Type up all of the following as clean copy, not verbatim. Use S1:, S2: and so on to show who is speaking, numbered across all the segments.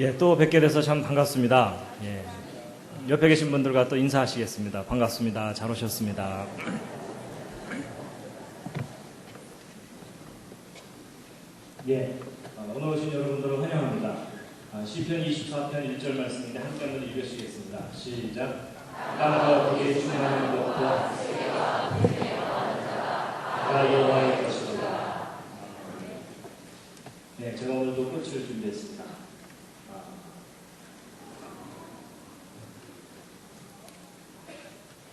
S1: 예, 또 뵙게 돼서 참 반갑습니다. 예, 옆에 계신 분들과 또 인사하시겠습니다. 반갑습니다. 잘 오셨습니다. 예, 오늘 오신 여러분들을 환영합니다. 시편 24편 1절 말씀인데 한 편을 읽으시겠습니다. 시작. 땅과 거기에 충만한 것도 다 여호와의 것이로다. 네, 제가 오늘도 꽃을 준비했습니다.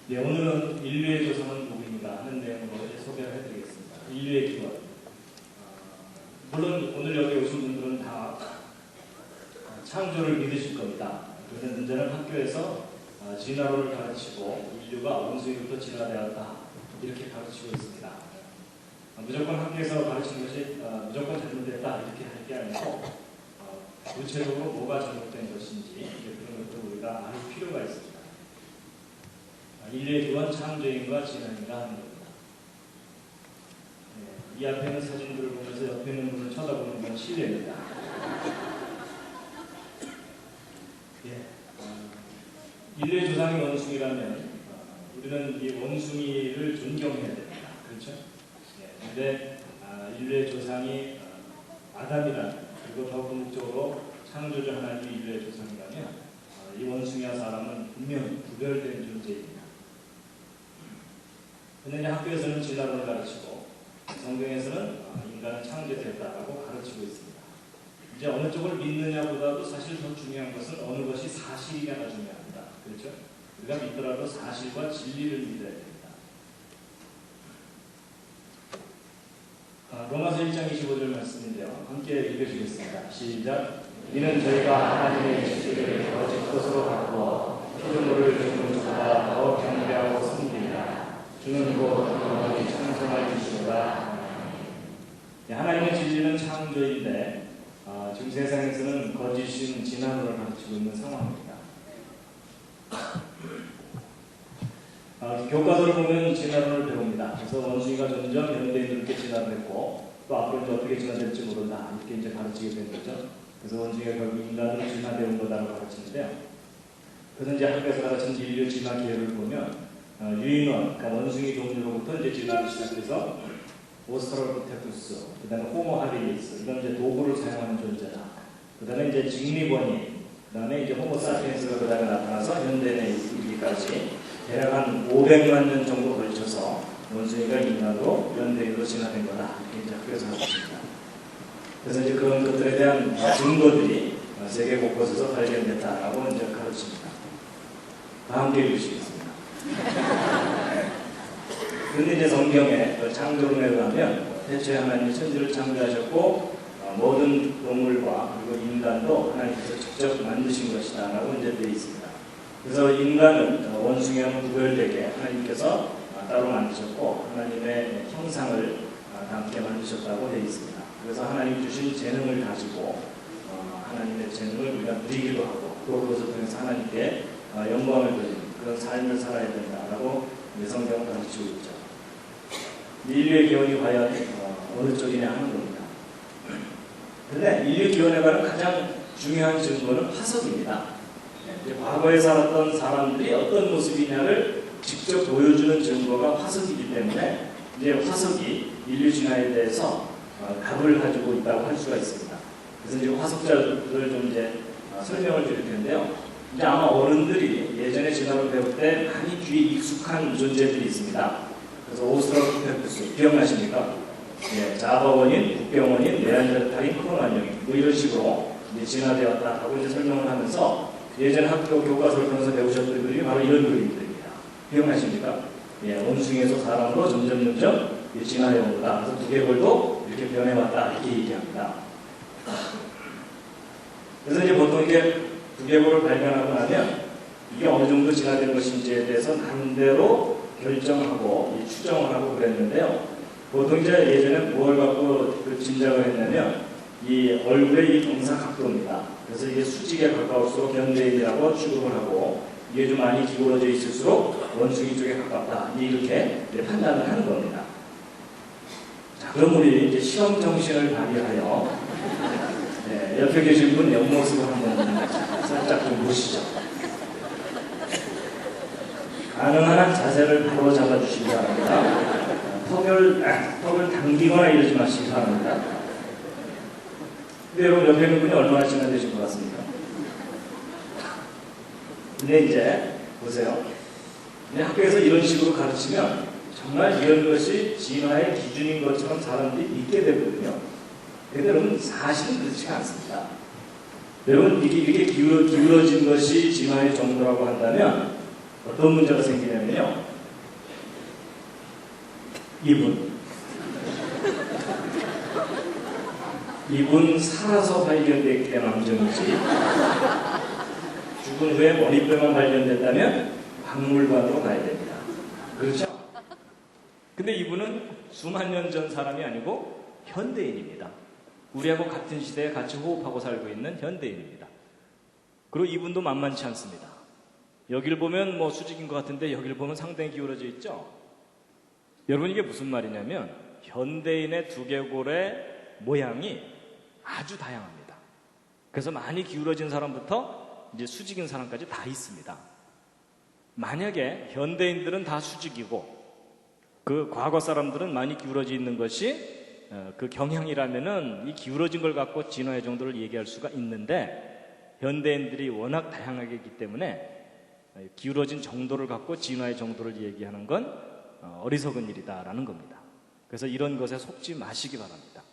S1: 네, 오늘은 인류의 조상은 누구인가 하는 내용으로 소개를 해드리겠습니다. 인류의 기원. 물론 오늘 여기 오신 분들은 다 창조를 믿으실 겁니다. 그런데 문제는 학교에서 진화론을 가르치고 인류가 원숭이부터 진화되었다 이렇게 가르치고 있습니다. 무조건 학교에서 가르치는 것이 무조건 잘못됐다 이렇게 할 게 아니고 구체적으로 뭐가 잘못된 것인지 그런 것들을 우리가 알 필요가 있습니다. 인류의 기원 창조인과 진화인가 하는 겁니다. 이 앞에 있는 사진들을 보면서 옆에 있는 분을 쳐다보는 건 실례입니다. 인류의 조상이 원숭이라면 우리는 이 원숭이를 존경해야 됩니다. 그렇죠? 그런데 인류의 조상이 아담이라면 그리고 더 궁극적으로 창조주 하나님이 인류의 조상이라면 이 원숭이와 사람은 분명히 구별된 존재입니다. 그런데 학교에서는 진화론을 가르치고 성경에서는 인간은 창조되었다고 가르치고 있습니다. 이제 어느 쪽을 믿느냐보다도 사실 더 중요한 것은 어느 것이 사실이냐가 중요합니다. 그렇죠? 우리가 믿더라도 사실과 진리를 믿어야 됩니다. 로마서 1장 25절 말씀인데요. 함께 읽으시겠습니다. 시작. 이는 저희가 하나님의 지식을 거짓 것으로 바꾸어 피조물을 주님보다 더 경배하고 섬깁니다. 주는 곧 영원히 창조할 이시로다. 하나님의 진리는 창조인데 지금 세상에서는 거짓인 진화론을 가르치고 있는 상황입니다. 교과서를 보면 진화론을 배웁니다. 그래서 원숭이가 점점 현대인들께 진화를 했고 또 앞으로 이제 어떻게 진화될지 모른다 이렇게 이제 가르치게 된 거죠. 그래서 원숭이가 결국 인간으로 진화되온 거다라고 가르치는데요. 그래서 이제 학교에서 가르치는 인류 진화 계열을 보면 유인원, 그러니까 원숭이 종류로부터 이제 진화를 시작해서 오스트랄로피테쿠스, 그 다음에 호모 하비리스, 이런 이제 도구를 사용하는 존재다. 그 다음에 이제 직립원인, 그 다음에 이제 호모 사피엔스가 그 다음에 나타나서 현대인에 이르기까지 대략 한 500만 년 정도 걸쳐서 원숭이가 인간으로 현대인으로 진화된 거다. 이렇게 이제 학교에서 가르칩니다. 그래서 이제 그런 것들에 대한 증거들이 세계 곳곳에서 발견됐다라고 이제 가르칩니다. 다음 게 읽으시겠습니다. 그런데 이제 성경의 창조론에 의하면 대체 하나님이 천지를 창조하셨고 모든 동물과 그리고 인간도 하나님께서 직접 만드신 것이다 라고 이제 되어 있습니다. 그래서 인간은 원숭이와는 구별되게 하나님께서 따로 만드셨고 하나님의 형상을 함께 만드셨다고 되어 있습니다. 그래서 하나님 주신 재능을 가지고 하나님의 재능을 우리가 누리기도 하고 또 그것을 통해서 하나님께 영광을 돌리는 그런 삶을 살아야 된다라고 성경을 가르치고 있죠. 인류의 기원이 과연 어느 쪽이냐 하는 겁니다. 그런데 인류 기원에 관한 가장 중요한 증거는 화석입니다. 과거에 살았던 사람들이 어떤 모습이냐를 직접 보여주는 증거가 화석이기 때문에 이제 화석이 인류 진화에 대해서 답을 가지고 있다고 할 수가 있습니다. 그래서 이제 화석자들을 좀 이제 설명을 드릴 텐데요. 이제 아마 어른들이 예전에 진화를 배울 때 많이 귀에 익숙한 존재들이 있습니다. 그래서 오스트랄로피테쿠스 기억나십니까? 예, 자바원인, 국병원인, 네안데르탈인, 크로마뇽인 뭐 이런 식으로 이제 진화되었다 하고 이제 설명을 하면서 예전 학교 교과서를 통해서 배우셨던 그림이 바로 이런 그림들입니다. 기억나십니까? 예, 원숭이에서 사람으로 점점 진화해 온 거다. 그래서 두개골도 이렇게 변해왔다 이렇게 얘기합니다. 그래서 이제 보통 이게 두개골을 발견하고 나면 이게 어느 정도 진화된 것인지에 대해서 나름대로 결정하고 추정을 하고 그랬는데요. 보통 이제 예전에 뭘 갖고 짐작을 했냐면 이 얼굴의 이 경사각도입니다. 그래서 이게 수직에 가까울수록 현대인이라고 취급을 하고 이게 좀 많이 기울어져 있을수록 원숭이 쪽에 가깝다. 이렇게 판단을 하는 겁니다. 자, 그럼 우리 이제 실험 정신을 발휘하여 옆에 계신 분 옆모습을 한번 살짝 좀 보시죠. 가능한 한 자세를 바로 잡아주시기 바랍니다. 턱을 당기거나 이러지 마시기 바랍니다. 근데 여러분 옆에 있는 분이 얼마나 시간 되신 것 같습니까? 근데 이제 보세요. 근데 학교에서 이런 식으로 가르치면 정말 이런 것이 진화의 기준인 것처럼 사람들이 믿게 되거든요. 근데 여러분 사실은 그렇지가 않습니다. 여러분 이게 기울어진 것이 진화의 정도라고 한다면 어떤 문제가 생기냐면요. 이분 살아서 발견됐기 망정이지 죽은 후에 머리뼈만 발견됐다면 박물관으로 가야 됩니다. 그렇죠? 근데 이분은 수만 년 전 사람이 아니고 현대인입니다. 우리하고 같은 시대에 같이 호흡하고 살고 있는 현대인입니다. 그리고 이분도 만만치 않습니다. 여기를 보면 뭐 수직인 것 같은데 여기를 보면 상당히 기울어져 있죠? 여러분 이게 무슨 말이냐면 현대인의 두개골의 모양이 아주 다양합니다. 그래서 많이 기울어진 사람부터 이제 수직인 사람까지 다 있습니다. 만약에 현대인들은 다 수직이고 그 과거 사람들은 많이 기울어져 있는 것이 그 경향이라면은 이 기울어진 걸 갖고 진화의 정도를 얘기할 수가 있는데 현대인들이 워낙 다양하게 있기 때문에 기울어진 정도를 갖고 진화의 정도를 얘기하는 건 어리석은 일이다라는 겁니다. 그래서 이런 것에 속지 마시기 바랍니다.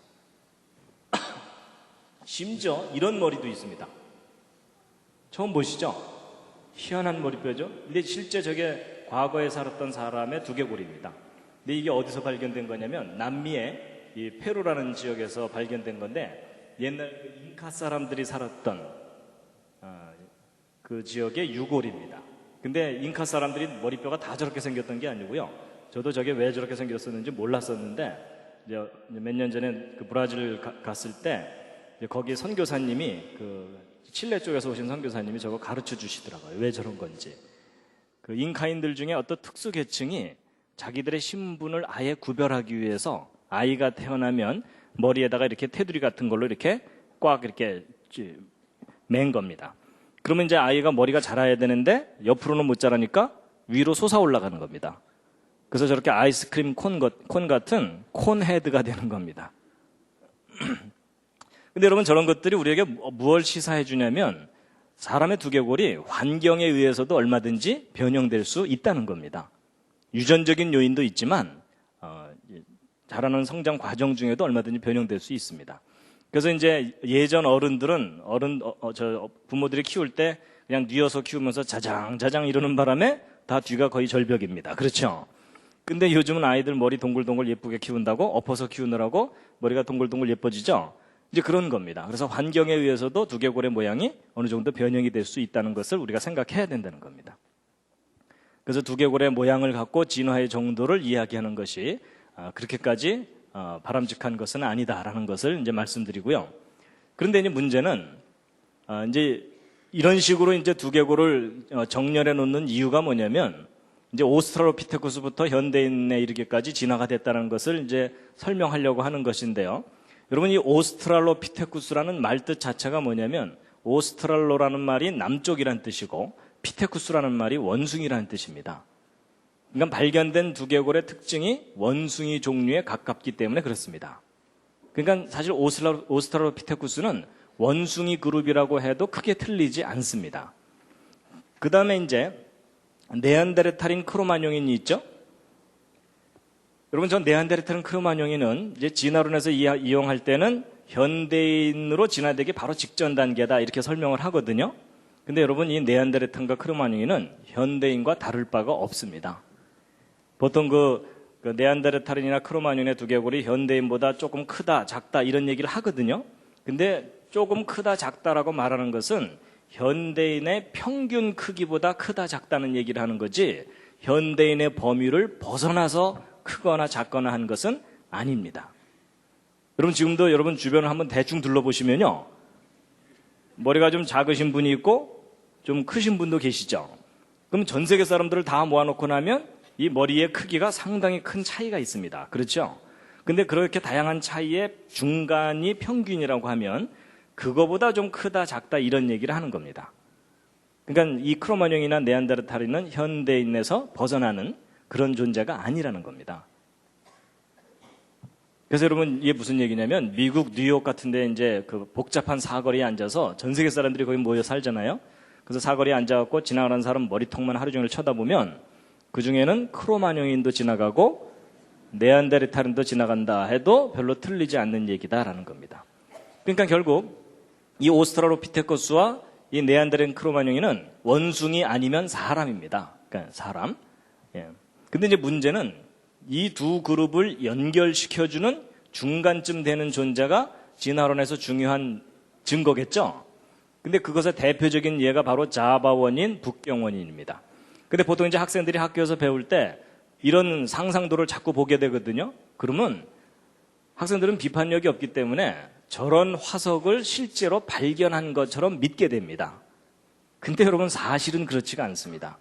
S1: 심지어 이런 머리도 있습니다. 처음 보시죠? 희한한 머리뼈죠? 근데 실제 저게 과거에 살았던 사람의 두개골입니다. 근데 이게 어디서 발견된 거냐면 남미의 이 페루라는 지역에서 발견된 건데 옛날 그 잉카 사람들이 살았던 그 지역의 유골입니다. 근데 잉카 사람들이 머리뼈가 다 저렇게 생겼던 게 아니고요. 저도 저게 왜 저렇게 생겼었는지 몰랐었는데 이제 몇 년 전에 그 브라질 갔을 때 거기 선교사님이 그 칠레 쪽에서 오신 선교사님이 저거 가르쳐 주시더라고요. 왜 저런 건지. 그 잉카인들 중에 어떤 특수 계층이 자기들의 신분을 아예 구별하기 위해서 아이가 태어나면 머리에다가 이렇게 테두리 같은 걸로 이렇게 꽉 이렇게 맨 겁니다. 그러면 이제 아이가 머리가 자라야 되는데 옆으로는 못 자라니까 위로 솟아 올라가는 겁니다. 그래서 저렇게 아이스크림 콘 같은 콘 헤드가 되는 겁니다. 근데 여러분 저런 것들이 우리에게 무엇을 시사해 주냐면 사람의 두개골이 환경에 의해서도 얼마든지 변형될 수 있다는 겁니다. 유전적인 요인도 있지만 자라는 성장 과정 중에도 얼마든지 변형될 수 있습니다. 그래서 이제 예전 어른들은 부모들이 키울 때 그냥 뉘어서 키우면서 자장자장 이러는 바람에 다 뒤가 거의 절벽입니다. 그렇죠? 근데 요즘은 아이들 머리 동글동글 예쁘게 키운다고 엎어서 키우느라고 머리가 동글동글 예뻐지죠? 이제 그런 겁니다. 그래서 환경에 의해서도 두개골의 모양이 어느 정도 변형이 될 수 있다는 것을 우리가 생각해야 된다는 겁니다. 그래서 두개골의 모양을 갖고 진화의 정도를 이야기하는 것이 그렇게까지 바람직한 것은 아니다라는 것을 이제 말씀드리고요. 그런데 이제 문제는 이제 이런 식으로 이제 두개골을 정렬해 놓는 이유가 뭐냐면 이제 오스트랄로피테쿠스부터 현대인에 이르기까지 진화가 됐다는 것을 이제 설명하려고 하는 것인데요. 여러분 이 오스트랄로피테쿠스라는 말뜻 자체가 뭐냐면 오스트랄로라는 말이 남쪽이란 뜻이고 피테쿠스라는 말이 원숭이라는 뜻입니다. 그러니까 발견된 두개골의 특징이 원숭이 종류에 가깝기 때문에 그렇습니다. 그러니까 사실 오스트랄로피테쿠스는 원숭이 그룹이라고 해도 크게 틀리지 않습니다. 그 다음에 이제 네안데르탈인 크로마뇽인이 있죠? 여러분, 전 네안데르탈인 크로마뇽인은 이제 진화론에서 이용할 때는 현대인으로 진화되기 바로 직전 단계다 이렇게 설명을 하거든요. 근데 여러분, 이 네안데르탈과 크로마뇽인은 현대인과 다를 바가 없습니다. 보통 그 네안데르탈인이나 크로마뇽의 두개골이 현대인보다 조금 크다, 작다 이런 얘기를 하거든요. 근데 조금 크다, 작다라고 말하는 것은 현대인의 평균 크기보다 크다, 작다는 얘기를 하는 거지 현대인의 범위를 벗어나서 크거나 작거나 한 것은 아닙니다. 여러분 지금도 여러분 주변을 한번 대충 둘러보시면요. 머리가 좀 작으신 분이 있고 좀 크신 분도 계시죠. 그럼 전 세계 사람들을 다 모아놓고 나면 이 머리의 크기가 상당히 큰 차이가 있습니다. 그렇죠? 근데 그렇게 다양한 차이의 중간이 평균이라고 하면 그거보다 좀 크다 작다 이런 얘기를 하는 겁니다. 그러니까 이 크로마뇽이나 네안데르탈인은 현대인에서 벗어나는 그런 존재가 아니라는 겁니다. 그래서 여러분 이게 무슨 얘기냐면 미국 뉴욕 같은데 이제 그 복잡한 사거리에 앉아서 전 세계 사람들이 거기 모여 살잖아요. 그래서 사거리에 앉아갖고 지나가는 사람 머리통만 하루 종일 쳐다보면 그 중에는 크로마뇽인도 지나가고 네안데르탈인도 지나간다 해도 별로 틀리지 않는 얘기다라는 겁니다. 그러니까 결국 이 오스트랄로피테쿠스와 이 네안데르 크로마뇽인은 원숭이 아니면 사람입니다. 그러니까 사람. 예. 근데 이제 문제는 이 두 그룹을 연결시켜주는 중간쯤 되는 존재가 진화론에서 중요한 증거겠죠. 근데 그것의 대표적인 예가 바로 자바 원인, 북경 원인입니다. 근데 보통 이제 학생들이 학교에서 배울 때 이런 상상도를 자꾸 보게 되거든요. 그러면 학생들은 비판력이 없기 때문에 저런 화석을 실제로 발견한 것처럼 믿게 됩니다. 근데 여러분 사실은 그렇지가 않습니다.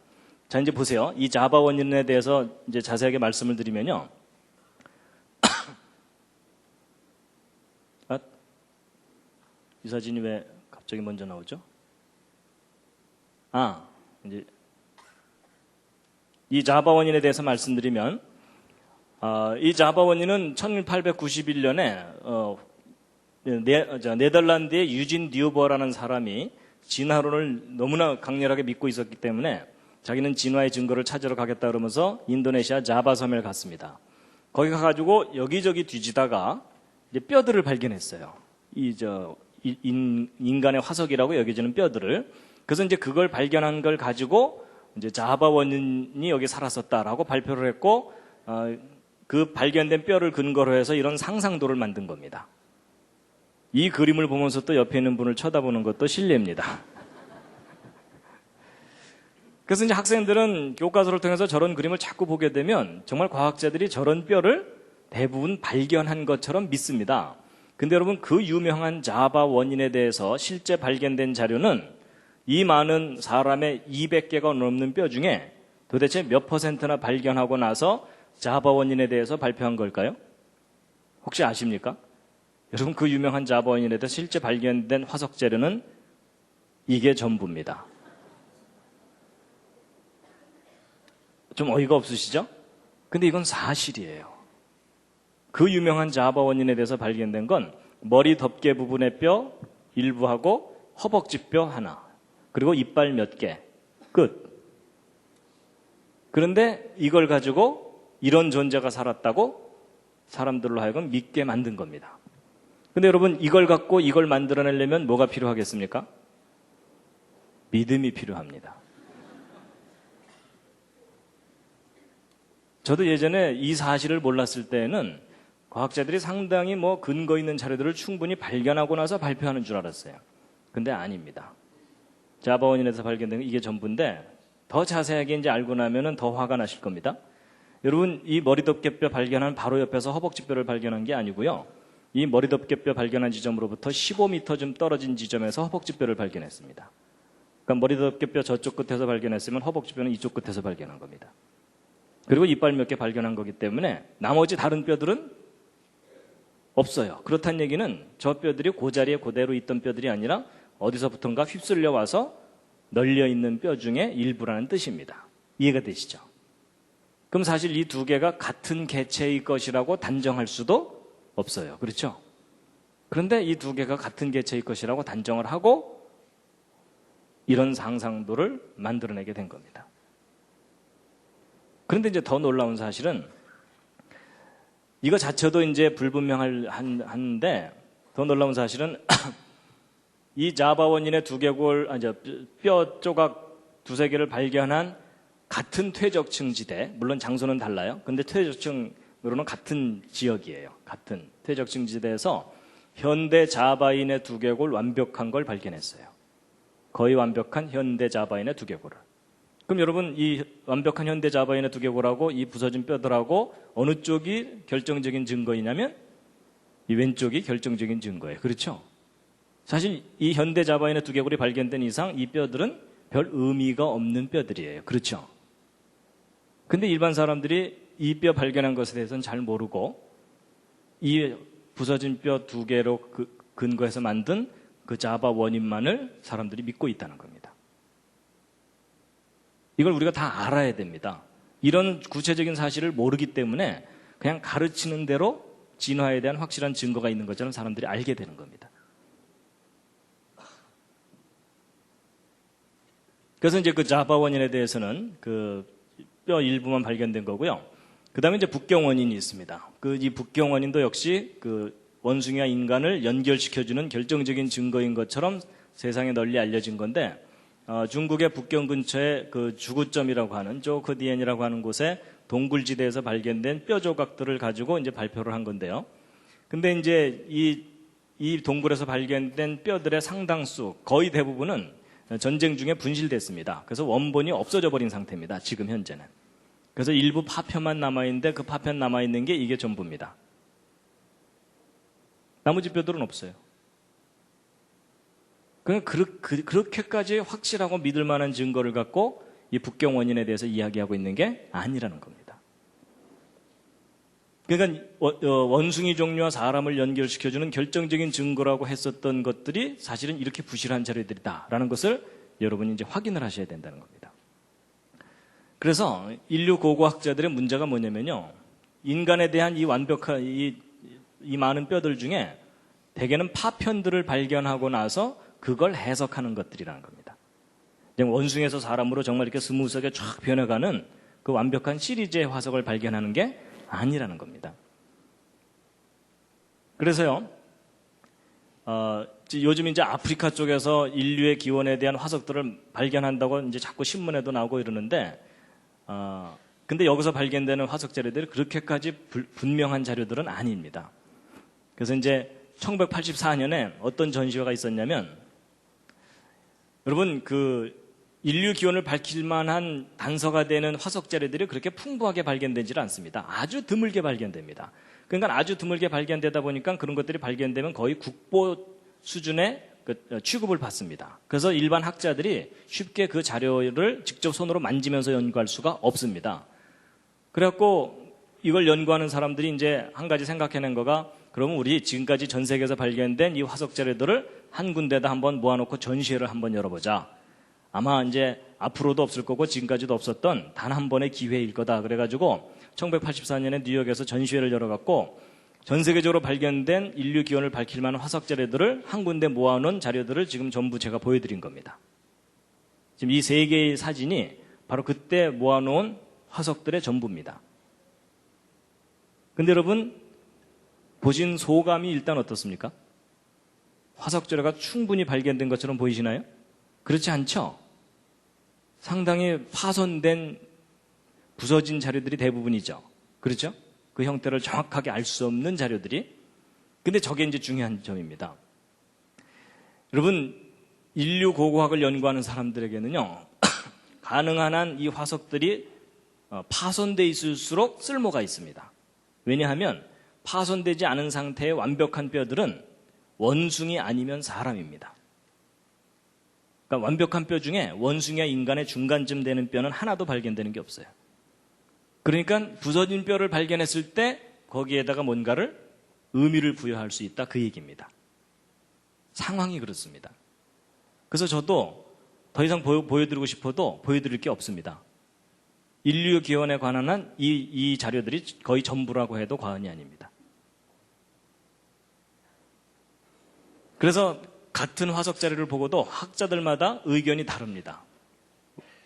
S1: 자, 이제 보세요. 이 자바 원인에 대해서 이제 자세하게 말씀을 드리면요. 이 사진이 왜 갑자기 먼저 나오죠? 이제 이 자바 원인에 대해서 말씀드리면, 이 자바 원인은 1891년에 네덜란드의 유진 듀버라는 사람이 진화론을 너무나 강렬하게 믿고 있었기 때문에 자기는 진화의 증거를 찾으러 가겠다 그러면서 인도네시아 자바 섬에 갔습니다. 거기 가가지고 여기저기 뒤지다가 이제 뼈들을 발견했어요. 인간의 화석이라고 여겨지는 뼈들을. 그래서 이제 그걸 발견한 걸 가지고 이제 자바 원인이 여기 살았었다라고 발표를 했고, 그 발견된 뼈를 근거로 해서 이런 상상도를 만든 겁니다. 이 그림을 보면서 또 옆에 있는 분을 쳐다보는 것도 실례입니다. 그래서 이제 학생들은 교과서를 통해서 저런 그림을 자꾸 보게 되면 정말 과학자들이 저런 뼈를 대부분 발견한 것처럼 믿습니다. 근데 여러분 그 유명한 자바 원인에 대해서 실제 발견된 자료는 이 많은 사람의 200개가 넘는 뼈 중에 도대체 몇 %나 발견하고 나서 자바 원인에 대해서 발표한 걸까요? 혹시 아십니까? 여러분 그 유명한 자바 원인에 대해서 실제 발견된 화석 재료는 이게 전부입니다. 좀 어이가 없으시죠? 근데 이건 사실이에요. 그 유명한 자바 원인에 대해서 발견된 건 머리 덮개 부분의 뼈 일부하고 허벅지 뼈 하나, 그리고 이빨 몇 개, 끝. 그런데 이걸 가지고 이런 존재가 살았다고 사람들로 하여금 믿게 만든 겁니다. 근데 여러분 이걸 갖고 이걸 만들어내려면 뭐가 필요하겠습니까? 믿음이 필요합니다. 저도 예전에 이 사실을 몰랐을 때는 과학자들이 상당히 근거 있는 자료들을 충분히 발견하고 나서 발표하는 줄 알았어요. 근데 아닙니다. 자바 원인에서 발견된 게 이게 전부인데 더 자세하게 이제 알고 나면은 더 화가 나실 겁니다. 여러분 이 머리덮개뼈 발견한 바로 옆에서 허벅지뼈를 발견한 게 아니고요. 이 머리덮개뼈 발견한 지점으로부터 15m 좀 떨어진 지점에서 허벅지뼈를 발견했습니다. 그러니까 머리덮개뼈 저쪽 끝에서 발견했으면 허벅지뼈는 이쪽 끝에서 발견한 겁니다. 그리고 이빨 몇 개 발견한 거기 때문에 나머지 다른 뼈들은 없어요. 그렇다는 얘기는 저 뼈들이 그 자리에 그대로 있던 뼈들이 아니라 어디서부턴가 휩쓸려 와서 널려 있는 뼈 중에 일부라는 뜻입니다. 이해가 되시죠? 그럼 사실 이 두 개가 같은 개체의 것이라고 단정할 수도 없어요. 그렇죠? 그런데 이 두 개가 같은 개체의 것이라고 단정을 하고 이런 상상도를 만들어내게 된 겁니다. 그런데 이제 더 놀라운 사실은 이거 자체도 이제 불분명한데 더 놀라운 사실은 이 자바 원인의 뼈 조각 두세 개를 발견한 같은 퇴적층 지대, 물론 장소는 달라요. 근데 퇴적층으로는 같은 지역이에요. 같은 퇴적층 지대에서 현대 자바인의 두개골 완벽한 걸 발견했어요. 거의 완벽한 현대 자바인의 두개골을. 그럼 여러분 이 완벽한 현대 자바인의 두개골하고 이 부서진 뼈들하고 어느 쪽이 결정적인 증거이냐면 이 왼쪽이 결정적인 증거예요. 그렇죠? 사실 이 현대 자바인의 두개골이 발견된 이상 이 뼈들은 별 의미가 없는 뼈들이에요. 그렇죠? 근데 일반 사람들이 이 뼈 발견한 것에 대해서는 잘 모르고 이 부서진 뼈 두 개로 근거해서 만든 그 자바 원인만을 사람들이 믿고 있다는 겁니다. 이걸 우리가 다 알아야 됩니다. 이런 구체적인 사실을 모르기 때문에 그냥 가르치는 대로 진화에 대한 확실한 증거가 있는 것처럼 사람들이 알게 되는 겁니다. 그래서 이제 그 자바 원인에 대해서는 그 뼈 일부만 발견된 거고요. 그 다음에 이제 북경 원인이 있습니다. 이 북경 원인도 역시 그 원숭이와 인간을 연결시켜주는 결정적인 증거인 것처럼 세상에 널리 알려진 건데, 중국의 북경 근처에 그 주구점이라고 하는 조크디엔이라고 하는 곳에 동굴지대에서 발견된 뼈 조각들을 가지고 이제 발표를 한 건데요. 근데 이제 이 동굴에서 발견된 뼈들의 상당수, 거의 대부분은 전쟁 중에 분실됐습니다. 그래서 원본이 없어져 버린 상태입니다. 지금 현재는. 그래서 일부 파편만 남아있는데 그 파편 남아있는 게 이게 전부입니다. 나머지 뼈들은 없어요. 그렇게까지 확실하고 믿을 만한 증거를 갖고 이 북경 원인에 대해서 이야기하고 있는 게 아니라는 겁니다. 그러니까 원숭이 종류와 사람을 연결시켜주는 결정적인 증거라고 했었던 것들이 사실은 이렇게 부실한 자료들이다라는 것을 여러분이 이제 확인을 하셔야 된다는 겁니다. 그래서 인류 고고학자들의 문제가 뭐냐면요, 인간에 대한 이 완벽한 이 많은 뼈들 중에 대개는 파편들을 발견하고 나서 그걸 해석하는 것들이라는 겁니다. 원숭이에서 사람으로 정말 이렇게 스무스하게 쫙 변해가는 그 완벽한 시리즈의 화석을 발견하는 게 아니라는 겁니다. 그래서요, 요즘 이제 아프리카 쪽에서 인류의 기원에 대한 화석들을 발견한다고 이제 자꾸 신문에도 나오고 이러는데, 근데 여기서 발견되는 화석 자료들이 그렇게까지 분명한 자료들은 아닙니다. 그래서 이제 1984년에 어떤 전시회가 있었냐면, 여러분 그 인류 기원을 밝힐 만한 단서가 되는 화석 자료들이 그렇게 풍부하게 발견되지는 않습니다. 아주 드물게 발견됩니다. 그러니까 아주 드물게 발견되다 보니까 그런 것들이 발견되면 거의 국보 수준의 취급을 받습니다. 그래서 일반 학자들이 쉽게 그 자료를 직접 손으로 만지면서 연구할 수가 없습니다. 그래갖고 이걸 연구하는 사람들이 이제 한 가지 생각해낸 거가, 그러면 우리 지금까지 전 세계에서 발견된 이 화석 자료들을 한 군데다 한번 모아놓고 전시회를 한번 열어보자. 아마 이제 앞으로도 없을 거고 지금까지도 없었던 단 한 번의 기회일 거다. 그래가지고 1984년에 뉴욕에서 전시회를 열어갖고 전 세계적으로 발견된 인류 기원을 밝힐 만한 화석 자료들을 한 군데 모아놓은 자료들을 지금 전부 제가 보여드린 겁니다. 지금 이 세 개의 사진이 바로 그때 모아놓은 화석들의 전부입니다. 근데 여러분 보신 소감이 일단 어떻습니까? 화석 자료가 충분히 발견된 것처럼 보이시나요? 그렇지 않죠? 상당히 파손된 부서진 자료들이 대부분이죠. 그렇죠? 그 형태를 정확하게 알 수 없는 자료들이. 근데 저게 이제 중요한 점입니다. 여러분, 인류 고고학을 연구하는 사람들에게는요, 가능한 한 이 화석들이 파손돼 있을수록 쓸모가 있습니다. 왜냐하면 파손되지 않은 상태의 완벽한 뼈들은 원숭이 아니면 사람입니다. 그러니까 완벽한 뼈 중에 원숭이와 인간의 중간쯤 되는 뼈는 하나도 발견되는 게 없어요. 그러니까 부서진 뼈를 발견했을 때 거기에다가 뭔가를 의미를 부여할 수 있다, 그 얘기입니다. 상황이 그렇습니다. 그래서 저도 더 이상 보여드리고 싶어도 보여드릴 게 없습니다. 인류 기원에 관한 한 이 자료들이 거의 전부라고 해도 과언이 아닙니다. 그래서 같은 화석 자료를 보고도 학자들마다 의견이 다릅니다.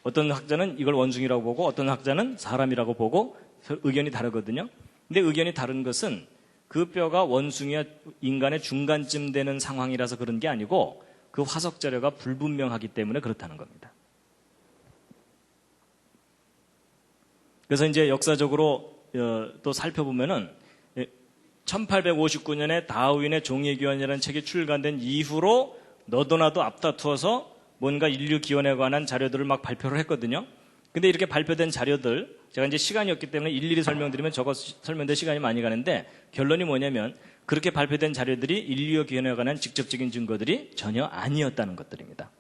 S1: 어떤 학자는 이걸 원숭이라고 보고 어떤 학자는 사람이라고 보고 의견이 다르거든요. 근데 의견이 다른 것은 그 뼈가 원숭이와 인간의 중간쯤 되는 상황이라서 그런 게 아니고 그 화석 자료가 불분명하기 때문에 그렇다는 겁니다. 그래서 이제 역사적으로 또 살펴보면은 1859년에 다윈의 종의기원이라는 책이 출간된 이후로 너도 나도 앞다투어서 뭔가 인류 기원에 관한 자료들을 막 발표를 했거든요. 근데 이렇게 발표된 자료들, 제가 이제 시간이 없기 때문에 일일이 설명드리면 저거 설명될 시간이 많이 가는데, 결론이 뭐냐면 그렇게 발표된 자료들이 인류 기원에 관한 직접적인 증거들이 전혀 아니었다는 것들입니다.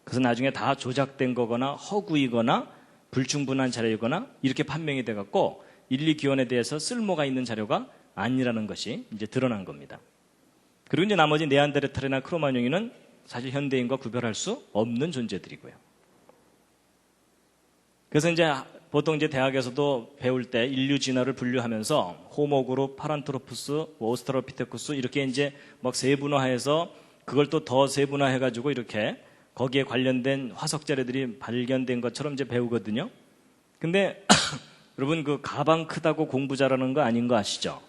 S1: 그래서 나중에 다 조작된 거거나 허구이거나 불충분한 자료이거나 이렇게 판명이 돼갖고 인류 기원에 대해서 쓸모가 있는 자료가 아니라는 것이 이제 드러난 겁니다. 그리고 이제 나머지 네안데르탈이나 크로마뇽인은 사실 현대인과 구별할 수 없는 존재들이고요. 그래서 이제 보통 이제 대학에서도 배울 때 인류 진화를 분류하면서 호모 그룹, 파란트로푸스, 오스트랄로피테쿠스 이렇게 이제 막 세분화해서 그걸 또 더 세분화해가지고 이렇게 거기에 관련된 화석 자료들이 발견된 것처럼 이제 배우거든요. 근데 여러분 그 가방 크다고 공부 잘하는 거 아닌 거 아시죠?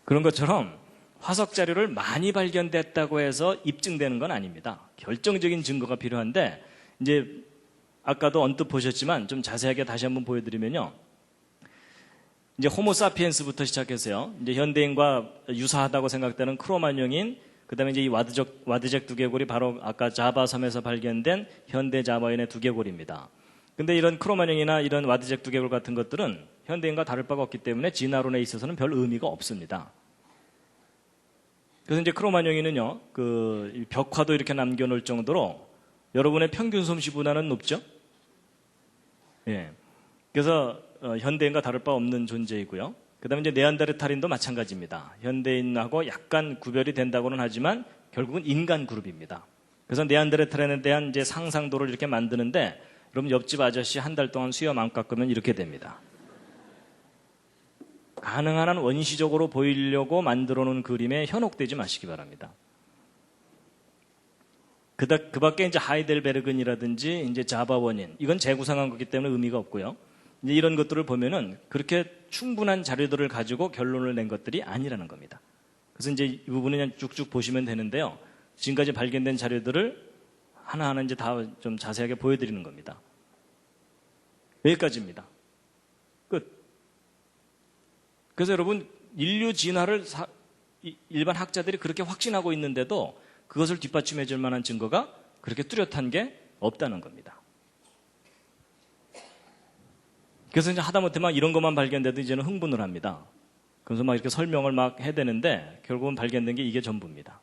S1: 그런 것처럼 화석 자료를 많이 발견됐다고 해서 입증되는 건 아닙니다. 결정적인 증거가 필요한데 이제 아까도 언뜻 보셨지만 좀 자세하게 다시 한번 보여드리면요. 이제 호모사피엔스부터 시작해서요. 이제 현대인과 유사하다고 생각되는 크로마뇽인, 그 다음에 이제 이 와드잭 두개골이 바로 아까 자바 섬에서 발견된 현대 자바인의 두개골입니다. 근데 이런 크로마뇽이나 이런 와드잭 두개골 같은 것들은 현대인과 다를 바가 없기 때문에 진화론에 있어서는 별 의미가 없습니다. 그래서 이제 크로마뇽인은요, 그 벽화도 이렇게 남겨놓을 정도로 여러분의 평균 솜씨보다는 높죠? 예. 그래서 현대인과 다를 바 없는 존재이고요. 그 다음에 이제 네안데르탈인도 마찬가지입니다. 현대인하고 약간 구별이 된다고는 하지만 결국은 인간 그룹입니다. 그래서 네안데르탈인에 대한 이제 상상도를 이렇게 만드는데 여러분 옆집 아저씨 한 달 동안 수염 안 깎으면 이렇게 됩니다. 가능한 한 원시적으로 보이려고 만들어 놓은 그림에 현혹되지 마시기 바랍니다. 그 밖에 이제 하이델베르근이라든지 이제 자바 원인, 이건 재구상한 거기 때문에 의미가 없고요. 이제 이런 것들을 보면은 그렇게 충분한 자료들을 가지고 결론을 낸 것들이 아니라는 겁니다. 그래서 이제 이 부분은 그냥 쭉쭉 보시면 되는데요. 지금까지 발견된 자료들을 하나하나 이제 다 좀 자세하게 보여드리는 겁니다. 여기까지입니다. 끝. 그래서 여러분, 인류 진화를 일반 학자들이 그렇게 확신하고 있는데도 그것을 뒷받침해 줄 만한 증거가 그렇게 뚜렷한 게 없다는 겁니다. 그래서 이제 하다못해 막 이런 것만 발견돼도 이제는 흥분을 합니다. 그래서 막 이렇게 설명을 막 해야 되는데 결국은 발견된 게 이게 전부입니다.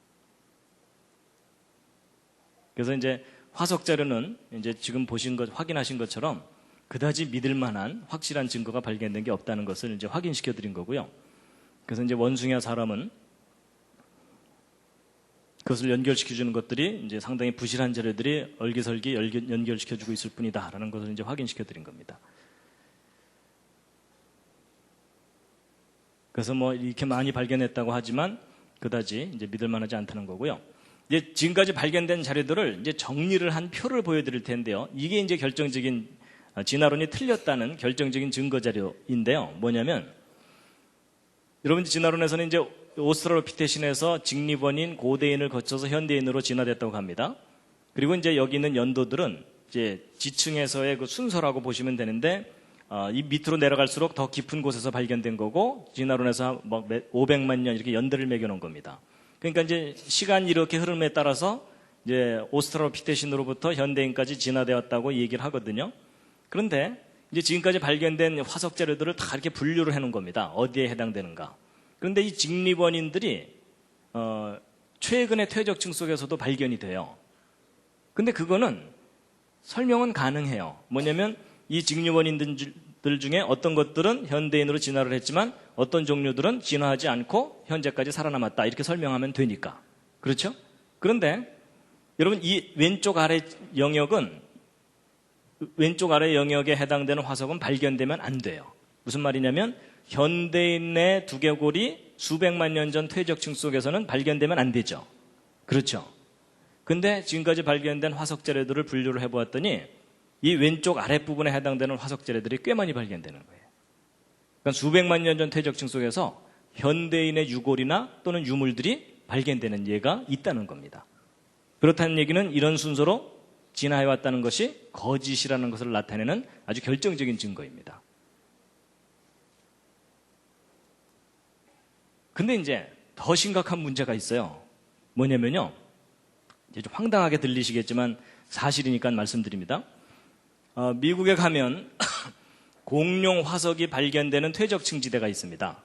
S1: 그래서 이제 화석 자료는 이제 지금 보신 것, 확인하신 것처럼 그다지 믿을 만한 확실한 증거가 발견된 게 없다는 것을 이제 확인시켜 드린 거고요. 그래서 이제 원숭이와 사람은 그것을 연결시켜 주는 것들이 이제 상당히 부실한 자료들이 얼기설기 연결시켜 주고 있을 뿐이다라는 것을 이제 확인시켜 드린 겁니다. 그래서 뭐 이렇게 많이 발견했다고 하지만 그다지 이제 믿을 만하지 않다는 거고요. 이제 지금까지 발견된 자료들을 이제 정리를 한 표를 보여드릴 텐데요. 이게 이제 결정적인 진화론이 틀렸다는 결정적인 증거 자료인데요. 뭐냐면 여러분 진화론에서는 이제 오스트랄로피테신에서 직립원인 고대인을 거쳐서 현대인으로 진화됐다고 합니다. 그리고 이제 여기 있는 연도들은 이제 지층에서의 그 순서라고 보시면 되는데 이 밑으로 내려갈수록 더 깊은 곳에서 발견된 거고 진화론에서 막 500만 년 이렇게 연대를 매겨놓은 겁니다. 그러니까 이제 시간 이렇게 흐름에 따라서 이제 오스트랄로피테신으로부터 현대인까지 진화되었다고 얘기를 하거든요. 그런데 이제 지금까지 발견된 화석 자료들을 다 이렇게 분류를 해놓은 겁니다. 어디에 해당되는가. 그런데 이 직립원인들이 최근의 퇴적층 속에서도 발견이 돼요. 근데 그거는 설명은 가능해요. 뭐냐면 이 직립원인들 중에 어떤 것들은 현대인으로 진화를 했지만 어떤 종류들은 진화하지 않고 현재까지 살아남았다. 이렇게 설명하면 되니까. 그렇죠? 그런데 여러분 이 왼쪽 아래 영역에 해당되는 화석은 발견되면 안 돼요. 무슨 말이냐면 현대인의 두개골이 수백만 년 전 퇴적층 속에서는 발견되면 안 되죠. 그렇죠? 근데 지금까지 발견된 화석 자료들을 분류를 해보았더니 이 왼쪽 아랫부분에 해당되는 화석 자료들이 꽤 많이 발견되는 거예요. 그러니까 수백만 년 전 퇴적층 속에서 현대인의 유골이나 또는 유물들이 발견되는 예가 있다는 겁니다. 그렇다는 얘기는 이런 순서로 진화해왔다는 것이 거짓이라는 것을 나타내는 아주 결정적인 증거입니다. 근데 이제 더 심각한 문제가 있어요. 뭐냐면요. 이제 좀 황당하게 들리시겠지만 사실이니까 말씀드립니다. 미국에 가면 공룡 화석이 발견되는 퇴적층 지대가 있습니다.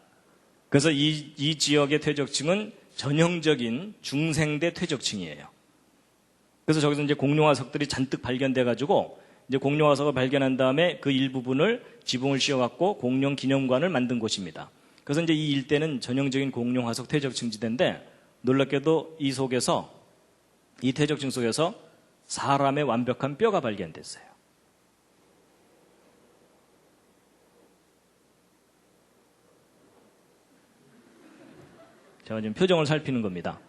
S1: 그래서 이 지역의 퇴적층은 전형적인 중생대 퇴적층이에요. 그래서 저기서 이제 공룡 화석들이 잔뜩 발견돼가지고 이제 공룡 화석을 발견한 다음에 그 일부분을 지붕을 씌워갖고 공룡 기념관을 만든 곳입니다. 그래서 이제 이 일대는 전형적인 공룡 화석 퇴적층 지대인데 놀랍게도 이 속에서, 이 퇴적층 속에서 사람의 완벽한 뼈가 발견됐어요. 제가 지금 표정을 살피는 겁니다.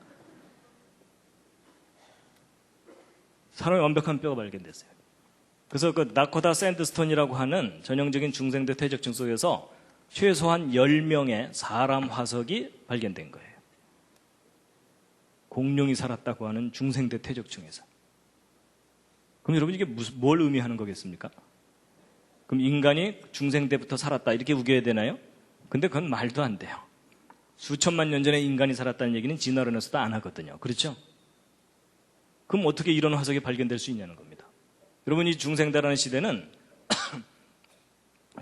S1: 사람의 완벽한 뼈가 발견됐어요. 그래서 그 나코다 샌드스톤이라고 하는 전형적인 중생대 퇴적층 속에서 최소한 10명의 사람 화석이 발견된 거예요. 공룡이 살았다고 하는 중생대 퇴적층에서. 그럼 여러분 이게 뭘 의미하는 거겠습니까? 그럼 인간이 중생대부터 살았다 이렇게 우겨야 되나요? 근데 그건 말도 안 돼요. 수천만 년 전에 인간이 살았다는 얘기는 진화론에서도 안 하거든요. 그렇죠? 그럼 어떻게 이런 화석이 발견될 수 있냐는 겁니다. 여러분 이 중생대라는 시대는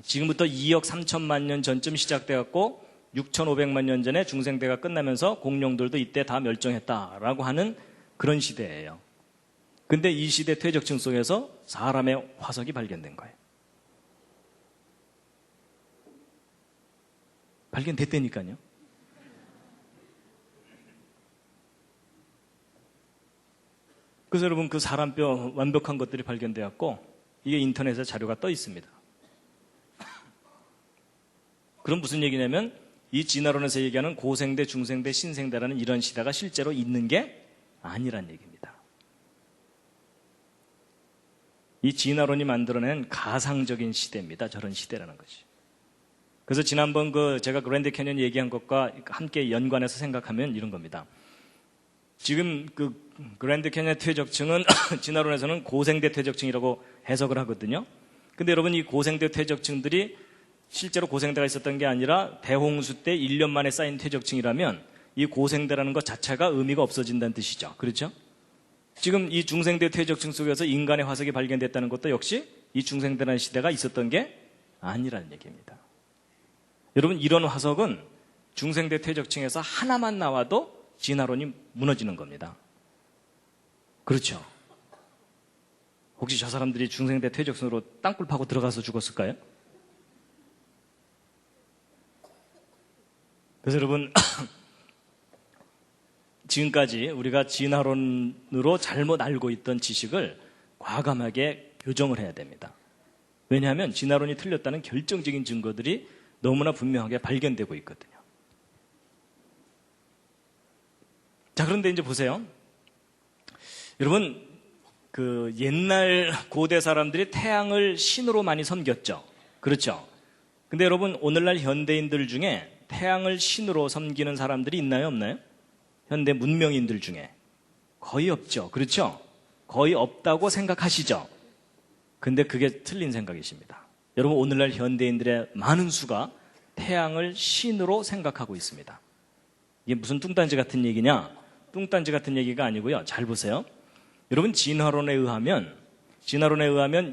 S1: 지금부터 2억 3천만 년 전쯤 시작돼갖고 6,500만 년 전에 중생대가 끝나면서 공룡들도 이때 다 멸종했다라고 하는 그런 시대예요. 근데 이 시대 퇴적층 속에서 사람의 화석이 발견된 거예요. 발견됐다니까요. 그래서 여러분 그 사람뼈 완벽한 것들이 발견되었고 이게 인터넷에 자료가 떠 있습니다. 그럼 무슨 얘기냐면 이 진화론에서 얘기하는 고생대, 중생대, 신생대라는 이런 시대가 실제로 있는 게 아니란 얘기입니다. 이 진화론이 만들어낸 가상적인 시대입니다. 저런 시대라는 것이. 그래서 지난번 제가 그랜드 캐년 얘기한 것과 함께 연관해서 생각하면 이런 겁니다. 지금 그랜드 캐년 퇴적층은 진화론에서는 고생대 퇴적층이라고 해석을 하거든요. 근데 여러분 이 고생대 퇴적층들이 실제로 고생대가 있었던 게 아니라 대홍수 때 1년 만에 쌓인 퇴적층이라면 이 고생대라는 것 자체가 의미가 없어진다는 뜻이죠. 그렇죠? 지금 이 중생대 퇴적층 속에서 인간의 화석이 발견됐다는 것도 역시 이 중생대라는 시대가 있었던 게 아니라는 얘기입니다. 여러분 이런 화석은 중생대 퇴적층에서 하나만 나와도 진화론이 무너지는 겁니다. 그렇죠? 혹시 저 사람들이 중생대 퇴적층으로 땅굴 파고 들어가서 죽었을까요? 그래서 여러분 지금까지 우리가 진화론으로 잘못 알고 있던 지식을 과감하게 교정을 해야 됩니다. 왜냐하면 진화론이 틀렸다는 결정적인 증거들이 너무나 분명하게 발견되고 있거든요. 자, 그런데 이제 보세요. 여러분, 옛날 고대 사람들이 태양을 신으로 많이 섬겼죠. 그렇죠? 근데 여러분, 오늘날 현대인들 중에 태양을 신으로 섬기는 사람들이 있나요, 없나요? 현대 문명인들 중에. 거의 없죠. 그렇죠? 거의 없다고 생각하시죠? 근데 그게 틀린 생각이십니다. 여러분, 오늘날 현대인들의 많은 수가 태양을 신으로 생각하고 있습니다. 이게 무슨 뚱딴지 같은 얘기냐? 뚱딴지 같은 얘기가 아니고요. 잘 보세요. 여러분, 진화론에 의하면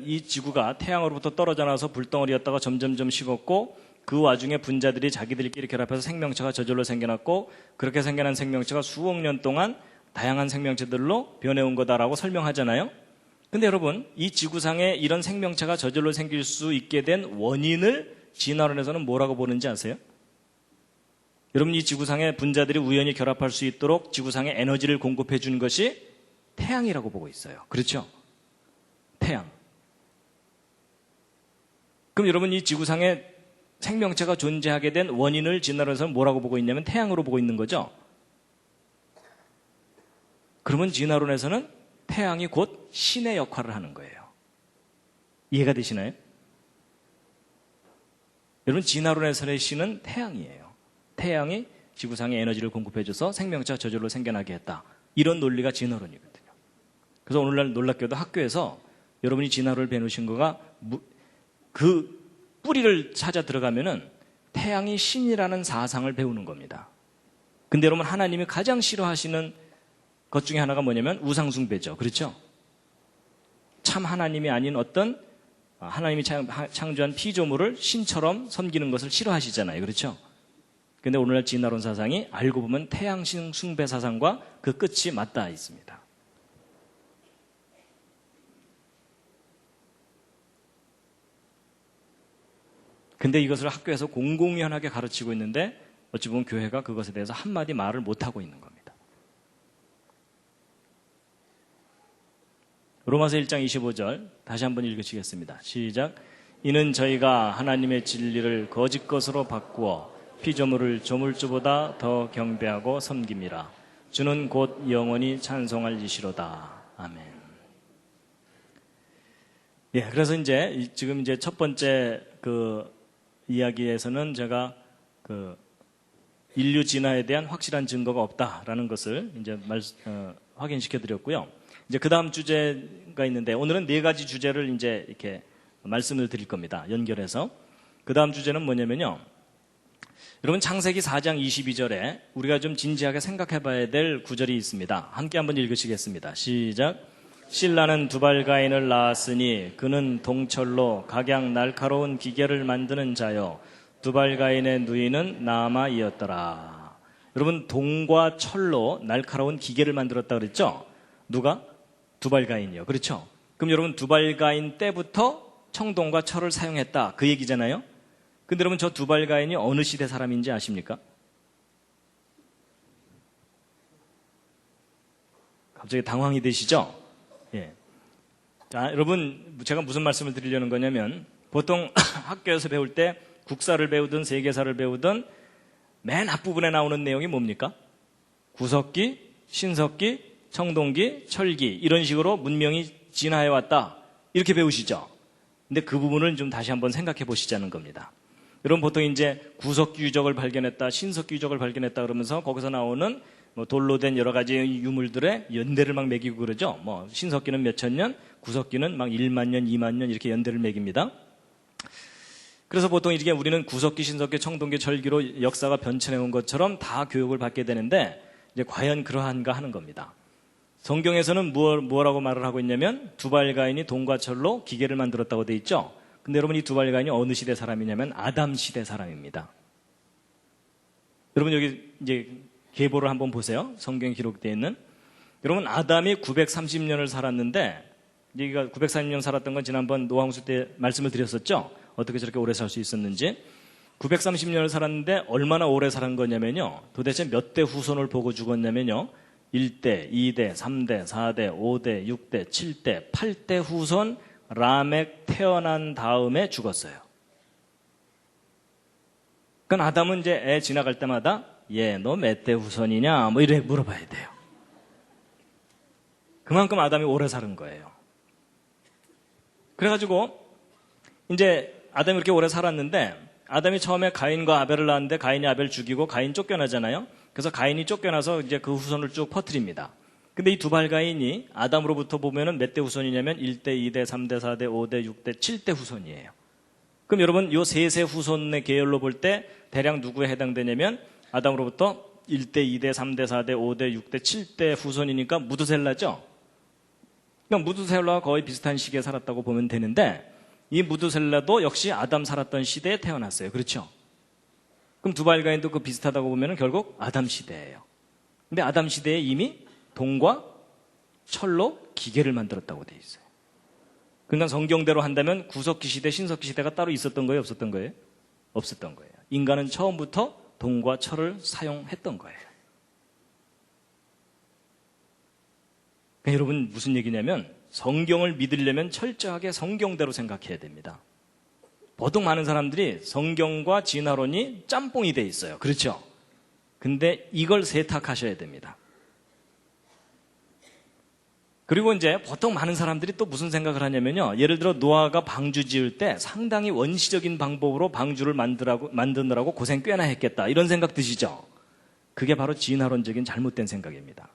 S1: 이 지구가 태양으로부터 떨어져 나와서 불덩어리였다가 점점점 식었고 그 와중에 분자들이 자기들끼리 결합해서 생명체가 저절로 생겨났고 그렇게 생겨난 생명체가 수억 년 동안 다양한 생명체들로 변해온 거다라고 설명하잖아요. 근데 여러분, 이 지구상에 이런 생명체가 저절로 생길 수 있게 된 원인을 진화론에서는 뭐라고 보는지 아세요? 여러분, 이 지구상의 분자들이 우연히 결합할 수 있도록 지구상에 에너지를 공급해 준 것이 태양이라고 보고 있어요. 그렇죠? 태양. 그럼 여러분, 이 지구상에 생명체가 존재하게 된 원인을 진화론에서는 뭐라고 보고 있냐면 태양으로 보고 있는 거죠. 그러면 진화론에서는 태양이 곧 신의 역할을 하는 거예요. 이해가 되시나요? 여러분, 진화론에서의 신은 태양이에요. 태양이 지구상에 에너지를 공급해줘서 생명체가 저절로 생겨나게 했다. 이런 논리가 진화론이거든요. 그래서 오늘날 놀랍게도 학교에서 여러분이 진화론을 배우신 거가 그 뿌리를 찾아 들어가면은 태양이 신이라는 사상을 배우는 겁니다. 근데 여러분, 하나님이 가장 싫어하시는 것 중에 하나가 뭐냐면 우상숭배죠. 그렇죠? 참 하나님이 아닌 어떤 하나님이 창조한 피조물을 신처럼 섬기는 것을 싫어하시잖아요. 그렇죠? 근데 오늘날 진화론 사상이 알고 보면 태양신 숭배 사상과 그 끝이 맞닿아 있습니다. 근데 이것을 학교에서 공공연하게 가르치고 있는데 어찌 보면 교회가 그것에 대해서 한마디 말을 못하고 있는 겁니다. 로마서 1장 25절 다시 한번 읽으시겠습니다. 시작. 이는 저희가 하나님의 진리를 거짓 것으로 바꾸어 피조물을 조물주보다 더 경배하고 섬김이라. 주는 곧 영원히 찬송할 이시로다. 아멘. 예, 그래서 이제 지금 이제 첫 번째 그 이야기에서는 제가 그 인류 진화에 대한 확실한 증거가 없다라는 것을 이제 확인시켜 드렸고요. 이제 그 다음 주제가 있는데 오늘은 네 가지 주제를 이제 이렇게 말씀을 드릴 겁니다. 연결해서. 그 다음 주제는 뭐냐면요. 여러분 창세기 4장 22절에 우리가 좀 진지하게 생각해 봐야 될 구절이 있습니다. 함께 한번 읽으시겠습니다. 시작. 신라는 두발가인을 낳았으니 그는 동철로 각양 날카로운 기계를 만드는 자요 두발가인의 누이는 나아마이었더라. 여러분 동과 철로 날카로운 기계를 만들었다 그랬죠? 누가? 두발가인이요. 그렇죠? 그럼 여러분 두발가인 때부터 청동과 철을 사용했다 그 얘기잖아요. 근데 여러분 저 두발가인이 어느 시대 사람인지 아십니까? 갑자기 당황이 되시죠? 예. 자, 여러분 제가 무슨 말씀을 드리려는 거냐면 보통 학교에서 배울 때 국사를 배우든 세계사를 배우든 맨 앞부분에 나오는 내용이 뭡니까? 구석기, 신석기, 청동기, 철기 이런 식으로 문명이 진화해왔다 이렇게 배우시죠? 근데 그 부분을 좀 다시 한번 생각해 보시자는 겁니다. 여러분 보통 이제 구석기 유적을 발견했다, 신석기 유적을 발견했다 그러면서 거기서 나오는 뭐 돌로 된 여러 가지 유물들의 연대를 막 매기고 그러죠. 뭐 신석기는 몇천 년, 구석기는 막 1만 년, 2만 년 이렇게 연대를 매깁니다. 그래서 보통 이렇게 우리는 구석기, 신석기, 청동기, 철기로 역사가 변천해 온 것처럼 다 교육을 받게 되는데 이제 과연 그러한가 하는 겁니다. 성경에서는 뭐라고 말을 하고 있냐면 두발가인이 동과 철로 기계를 만들었다고 돼 있죠. 근데 여러분 이 두발가인이 어느 시대 사람이냐면 아담 시대 사람입니다. 여러분 여기 이제 계보를 한번 보세요. 성경에 기록되어 있는. 여러분 아담이 930년을 살았는데 여기가 930년 살았던 건 지난번 노홍수 때 말씀을 드렸었죠. 어떻게 저렇게 오래 살 수 있었는지. 930년을 살았는데 얼마나 오래 살은 거냐면요. 도대체 몇 대 후손을 보고 죽었냐면요. 1대, 2대, 3대, 4대, 5대, 6대, 7대, 8대 후손 라멕 태어난 다음에 죽었어요. 그러니까 아담은 이제 애 지나갈 때마다 너 몇 대 후손이냐 뭐 이래 물어봐야 돼요. 그만큼 아담이 오래 살은 거예요. 그래가지고 이제 아담이 이렇게 오래 살았는데 아담이 처음에 가인과 아벨을 낳았는데 가인이 아벨 죽이고 가인 쫓겨나잖아요. 그래서 가인이 쫓겨나서 이제 그 후손을 쭉 퍼뜨립니다. 근데 이 두발가인이 아담으로부터 보면은 몇 대 후손이냐면 1대, 2대, 3대, 4대, 5대, 6대, 7대 후손이에요. 그럼 여러분 요 세 후손의 계열로 볼 때 대략 누구에 해당되냐면 아담으로부터 1대, 2대, 3대, 4대, 5대, 6대, 7대 후손이니까 무드셀라죠. 그러니까 무드셀라와 거의 비슷한 시기에 살았다고 보면 되는데 이 무드셀라도 역시 아담 살았던 시대에 태어났어요. 그렇죠? 그럼 두발가인도 그 비슷하다고 보면 결국 아담 시대예요. 근데 아담 시대에 이미 동과 철로 기계를 만들었다고 돼 있어요. 그러니까 성경대로 한다면 구석기 시대, 신석기 시대가 따로 있었던 거예요? 없었던 거예요? 없었던 거예요. 인간은 처음부터 동과 철을 사용했던 거예요. 그러니까 여러분 무슨 얘기냐면 성경을 믿으려면 철저하게 성경대로 생각해야 됩니다. 보통 많은 사람들이 성경과 진화론이 짬뽕이 돼 있어요. 그렇죠? 근데 이걸 세탁하셔야 됩니다. 그리고 이제 보통 많은 사람들이 또 무슨 생각을 하냐면요. 예를 들어 노아가 방주 지을 때 상당히 원시적인 방법으로 방주를 만드느라고 고생 꽤나 했겠다. 이런 생각 드시죠? 그게 바로 진화론적인 잘못된 생각입니다.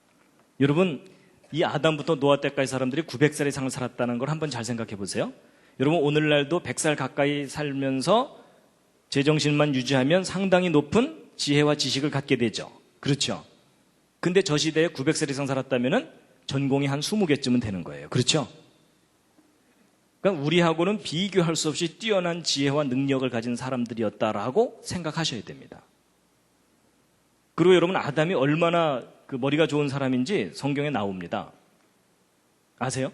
S1: 여러분 이 아담부터 노아 때까지 사람들이 900살 이상을 살았다는 걸 한번 잘 생각해 보세요. 여러분 오늘날도 100살 가까이 살면서 제정신만 유지하면 상당히 높은 지혜와 지식을 갖게 되죠. 그렇죠? 근데 저 시대에 900살 이상 살았다면은 전공이 한 20개쯤은 되는 거예요. 그렇죠? 그러니까 우리하고는 비교할 수 없이 뛰어난 지혜와 능력을 가진 사람들이었다라고 생각하셔야 됩니다. 그리고 여러분 아담이 얼마나 그 머리가 좋은 사람인지 성경에 나옵니다. 아세요?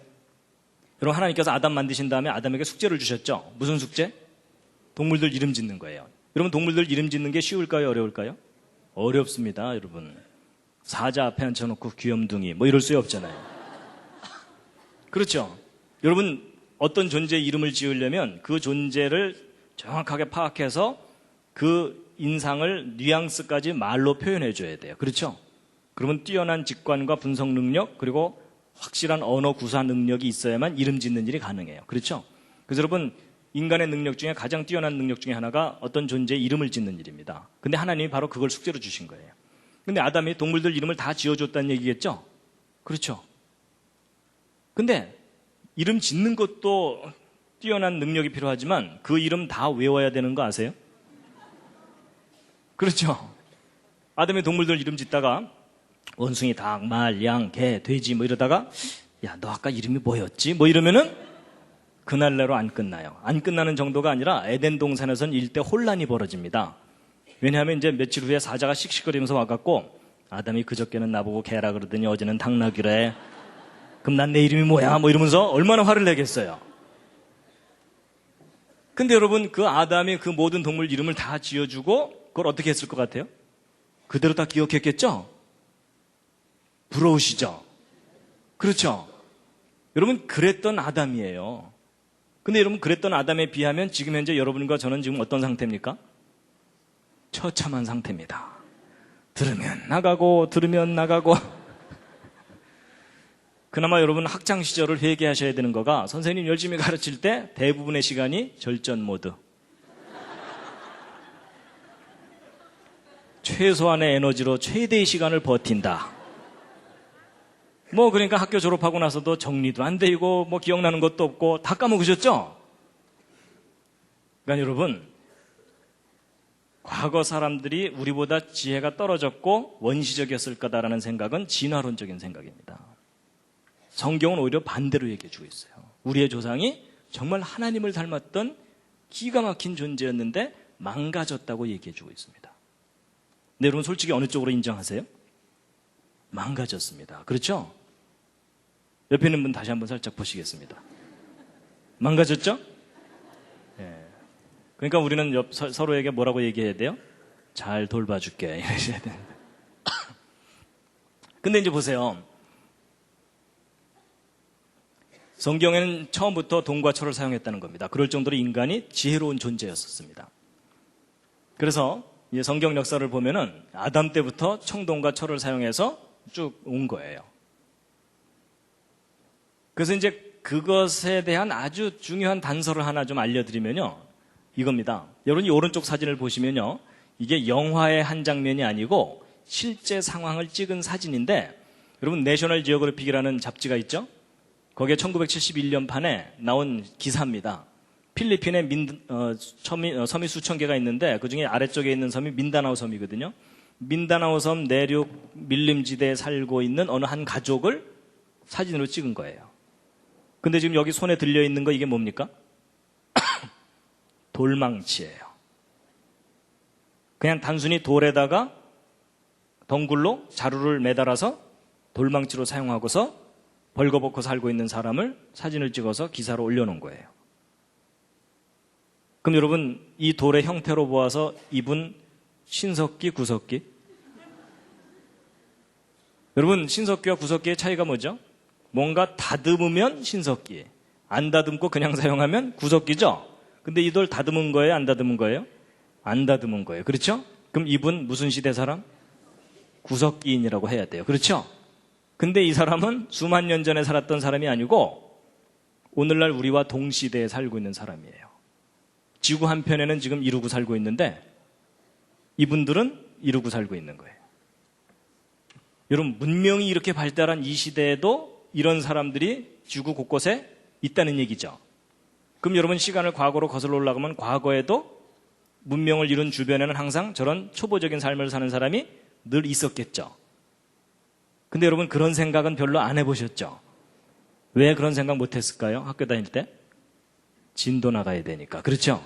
S1: 여러분 하나님께서 아담 만드신 다음에 아담에게 숙제를 주셨죠? 무슨 숙제? 동물들 이름 짓는 거예요. 여러분 동물들 이름 짓는 게 쉬울까요? 어려울까요? 어렵습니다. 여러분 사자 앞에 앉혀놓고 귀염둥이 뭐 이럴 수 없잖아요. 그렇죠. 여러분, 어떤 존재의 이름을 지으려면 그 존재를 정확하게 파악해서 그 인상을 뉘앙스까지 말로 표현해 줘야 돼요. 그렇죠? 그러면 뛰어난 직관과 분석 능력, 그리고 확실한 언어 구사 능력이 있어야만 이름 짓는 일이 가능해요. 그렇죠? 그래서 여러분, 인간의 능력 중에 가장 뛰어난 능력 중에 하나가 어떤 존재의 이름을 짓는 일입니다. 근데 하나님이 바로 그걸 숙제로 주신 거예요. 근데 아담이 동물들 이름을 다 지어줬다는 얘기겠죠? 그렇죠? 근데 이름 짓는 것도 뛰어난 능력이 필요하지만 그 이름 다 외워야 되는 거 아세요? 그렇죠? 아담이 동물들 이름 짓다가 원숭이, 닭, 말, 양, 개, 돼지 뭐 이러다가 야, 너 아까 이름이 뭐였지? 뭐 이러면은 그날내로 안 끝나요. 안 끝나는 정도가 아니라 에덴 동산에선 일대 혼란이 벌어집니다. 왜냐하면 이제 며칠 후에 사자가 씩씩거리면서 와갖고 아담이 그저께는 나보고 개라 그러더니 어제는 닭나귀래. 그럼 난 내 이름이 뭐야? 뭐 이러면서 얼마나 화를 내겠어요. 근데 여러분, 그 아담이 그 모든 동물 이름을 다 지어주고 그걸 어떻게 했을 것 같아요? 그대로 다 기억했겠죠? 부러우시죠? 그렇죠? 여러분, 그랬던 아담이에요. 근데 여러분, 그랬던 아담에 비하면 지금 현재 여러분과 저는 지금 어떤 상태입니까? 처참한 상태입니다. 들으면 나가고 들으면 나가고. 그나마 여러분 학창 시절을 회개하셔야 되는 거가 선생님 열심히 가르칠 때 대부분의 시간이 절전 모드. 최소한의 에너지로 최대의 시간을 버틴다. 뭐 그러니까 학교 졸업하고 나서도 정리도 안 되고 뭐 기억나는 것도 없고 다 까먹으셨죠? 그러니까 여러분, 과거 사람들이 우리보다 지혜가 떨어졌고 원시적이었을 거다라는 생각은 진화론적인 생각입니다. 성경은 오히려 반대로 얘기해 주고 있어요. 우리의 조상이 정말 하나님을 닮았던 기가 막힌 존재였는데 망가졌다고 얘기해 주고 있습니다. 근데 여러분 솔직히 어느 쪽으로 인정하세요? 망가졌습니다. 그렇죠? 옆에 있는 분 다시 한번 살짝 보시겠습니다. 망가졌죠? 예. 그러니까 우리는 서로에게 뭐라고 얘기해야 돼요? 잘 돌봐줄게 이러셔야 됩니다. 근데 이제 보세요. 성경에는 처음부터 동과 철을 사용했다는 겁니다. 그럴 정도로 인간이 지혜로운 존재였었습니다. 그래서 이제 성경 역사를 보면은 아담 때부터 청동과 철을 사용해서 쭉 온 거예요. 그래서 이제 그것에 대한 아주 중요한 단서를 하나 좀 알려드리면요. 이겁니다. 여러분 이 오른쪽 사진을 보시면요. 이게 영화의 한 장면이 아니고 실제 상황을 찍은 사진인데 여러분 내셔널 지오그래픽이라는 잡지가 있죠? 거기에 1971년 판에 나온 기사입니다. 필리핀에 섬이 수천 개가 있는데 그중에 아래쪽에 있는 섬이 민다나오 섬이거든요. 민다나오 섬 내륙 밀림지대에 살고 있는 어느 한 가족을 사진으로 찍은 거예요. 근데 지금 여기 손에 들려있는 거 이게 뭡니까? 돌망치예요. 그냥 단순히 돌에다가 덩굴로 자루를 매달아서 돌망치로 사용하고서 벌거벗고 살고 있는 사람을 사진을 찍어서 기사로 올려놓은 거예요. 그럼 여러분 이 돌의 형태로 보아서 이분 신석기, 구석기? 여러분 신석기와 구석기의 차이가 뭐죠? 뭔가 다듬으면 신석기, 안 다듬고 그냥 사용하면 구석기죠? 근데 이 돌 다듬은 거예요? 안 다듬은 거예요? 안 다듬은 거예요. 그렇죠? 그럼 이분 무슨 시대 사람? 구석기인이라고 해야 돼요. 그렇죠? 근데 이 사람은 수만 년 전에 살았던 사람이 아니고 오늘날 우리와 동시대에 살고 있는 사람이에요. 지구 한편에는 지금 이루고 살고 있는데 이분들은 이루고 살고 있는 거예요. 여러분 문명이 이렇게 발달한 이 시대에도 이런 사람들이 지구 곳곳에 있다는 얘기죠. 그럼 여러분 시간을 과거로 거슬러 올라가면 과거에도 문명을 이룬 주변에는 항상 저런 초보적인 삶을 사는 사람이 늘 있었겠죠. 근데 여러분 그런 생각은 별로 안 해보셨죠? 왜 그런 생각 못했을까요? 학교 다닐 때? 진도 나가야 되니까. 그렇죠?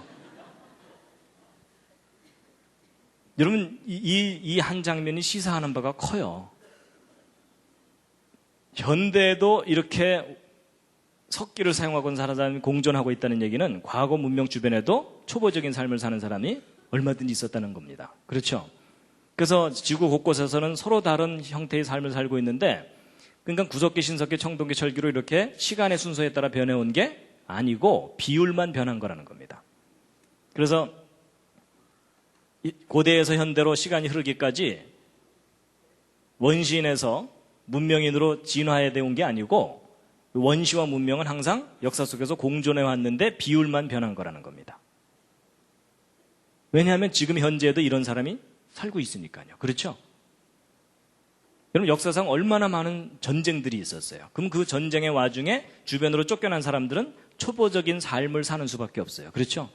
S1: 여러분 이 한 장면이 시사하는 바가 커요. 현대에도 이렇게 석기를 사용하고 사는 사람이 공존하고 있다는 얘기는 과거 문명 주변에도 초보적인 삶을 사는 사람이 얼마든지 있었다는 겁니다. 그렇죠? 그래서 지구 곳곳에서는 서로 다른 형태의 삶을 살고 있는데
S2: 그러니까 구석기, 신석기, 청동기, 철기로 이렇게 시간의 순서에 따라 변해온 게 아니고 비율만 변한 거라는 겁니다. 그래서 고대에서 현대로 시간이 흐르기까지 원시인에서 문명인으로 진화해 온 게 아니고 원시와 문명은 항상 역사 속에서 공존해 왔는데 비율만 변한 거라는 겁니다. 왜냐하면 지금 현재에도 이런 사람이 살고 있으니까요. 그렇죠? 여러분, 역사상 얼마나 많은 전쟁들이 있었어요. 그럼 그 전쟁의 와중에 주변으로 쫓겨난 사람들은 초보적인 삶을 사는 수밖에 없어요. 그렇죠?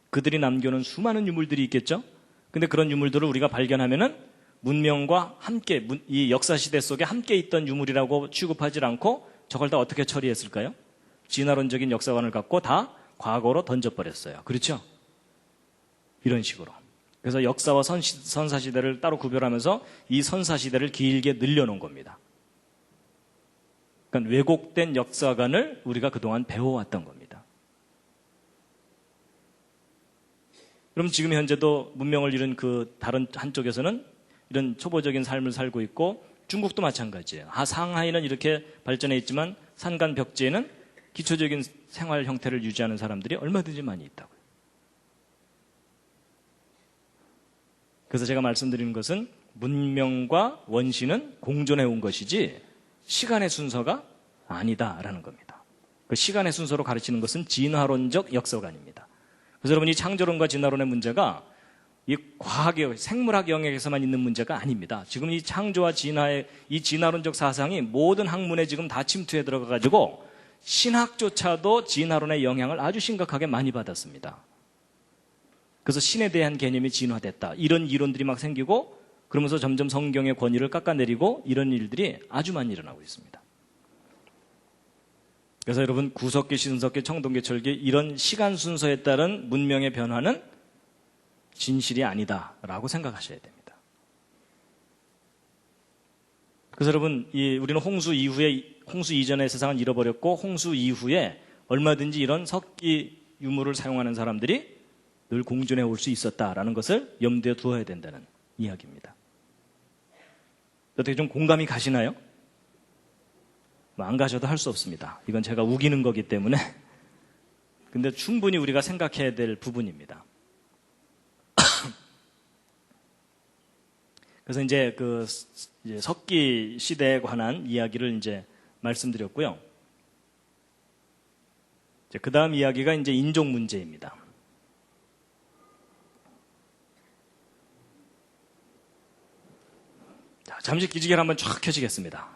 S2: 그들이 남겨놓은 수많은 유물들이 있겠죠? 근데 그런 유물들을 우리가 발견하면은 문명과 함께, 이 역사 시대 속에 함께 있던 유물이라고 취급하지 않고 저걸 다 어떻게 처리했을까요? 진화론적인 역사관을 갖고 다 과거로 던져버렸어요. 그렇죠? 이런 식으로. 그래서 역사와 선사시대를 따로 구별하면서 이 선사시대를 길게 늘려놓은 겁니다. 그러니까 왜곡된 역사관을 우리가 그동안 배워왔던 겁니다. 그럼 지금 현재도 문명을 잃은 그 다른 한쪽에서는 이런 초보적인 삶을 살고 있고 중국도 마찬가지예요. 상하이는 이렇게 발전해 있지만 산간 벽지에는 기초적인 생활 형태를 유지하는 사람들이 얼마든지 많이 있다고요. 그래서 제가 말씀드리는 것은 문명과 원시는 공존해 온 것이지 시간의 순서가 아니다라는 겁니다. 그 시간의 순서로 가르치는 것은 진화론적 역사관입니다. 그래서 여러분, 이 창조론과 진화론의 문제가 이 과학의 생물학 영역에서만 있는 문제가 아닙니다. 지금 이 창조와 진화의 이 진화론적 사상이 모든 학문에 지금 다 침투해 들어가 가지고 신학조차도 진화론의 영향을 아주 심각하게 많이 받았습니다. 그래서 신에 대한 개념이 진화됐다, 이런 이론들이 막 생기고 그러면서 점점 성경의 권위를 깎아내리고 이런 일들이 아주 많이 일어나고 있습니다. 그래서 여러분, 구석기, 신석기, 청동기, 철기 이런 시간 순서에 따른 문명의 변화는 진실이 아니다라고 생각하셔야 됩니다. 그래서 여러분, 우리는 홍수 이전의 세상을 잃어버렸고 홍수 이후에 얼마든지 이런 석기 유물을 사용하는 사람들이 늘 공존해 올 수 있었다라는 것을 염두에 두어야 된다는 이야기입니다. 어떻게 좀 공감이 가시나요? 안 가셔도 할 수 없습니다. 이건 제가 우기는 거기 때문에. 근데 충분히 우리가 생각해야 될 부분입니다. 그래서 이제 이제 석기 시대에 관한 이야기를 이제 말씀드렸고요. 그 다음 이야기가 이제 인종 문제입니다. 자, 잠시 기지개를 한번 쫙 켜시겠습니다.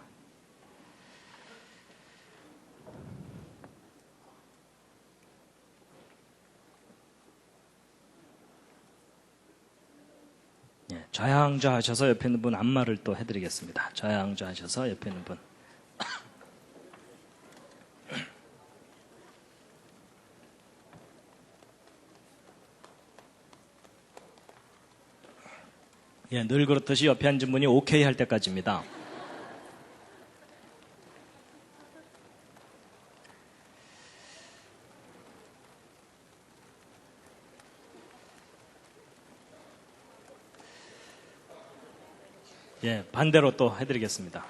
S2: 좌양좌 하셔서 옆에 있는 분 안마를 또 해드리겠습니다. 좌양좌 하셔서 옆에 있는 분. 예, 늘 그렇듯이 옆에 앉은 분이 오케이 할 때까지입니다. 예, 반대로 또 해드리겠습니다.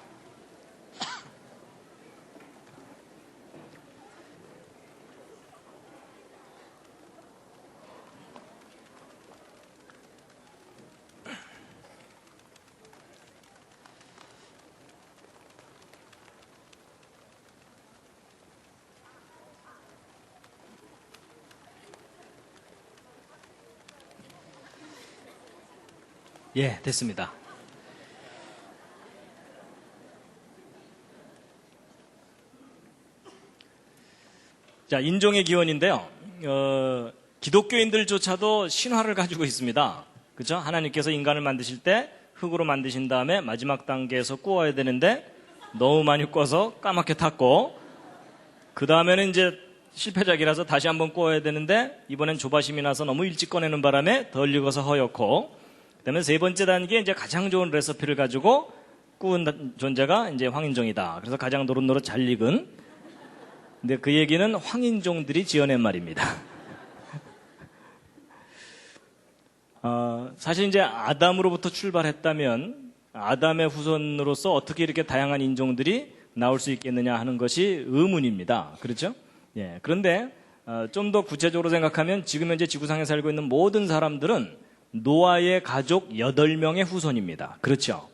S2: 예, 됐습니다. 자, 인종의 기원인데요. 기독교인들조차도 신화를 가지고 있습니다. 그죠? 하나님께서 인간을 만드실 때 흙으로 만드신 다음에 마지막 단계에서 구워야 되는데 너무 많이 구워서 까맣게 탔고, 그 다음에는 이제 실패작이라서 다시 한번 구워야 되는데 이번엔 조바심이 나서 너무 일찍 꺼내는 바람에 덜 익어서 허옇고, 그 다음에 세 번째 단계에 이제 가장 좋은 레시피를 가지고 구운 존재가 이제 황인종이다. 그래서 가장 노릇노릇 잘 익은. 근데 그 얘기는 황인종들이 지어낸 말입니다. 사실 이제 아담으로부터 출발했다면 아담의 후손으로서 어떻게 이렇게 다양한 인종들이 나올 수 있겠느냐 하는 것이 의문입니다. 그렇죠? 예. 그런데 좀 더 구체적으로 생각하면 지금 현재 지구상에 살고 있는 모든 사람들은 노아의 가족 8명의 후손입니다. 그렇죠?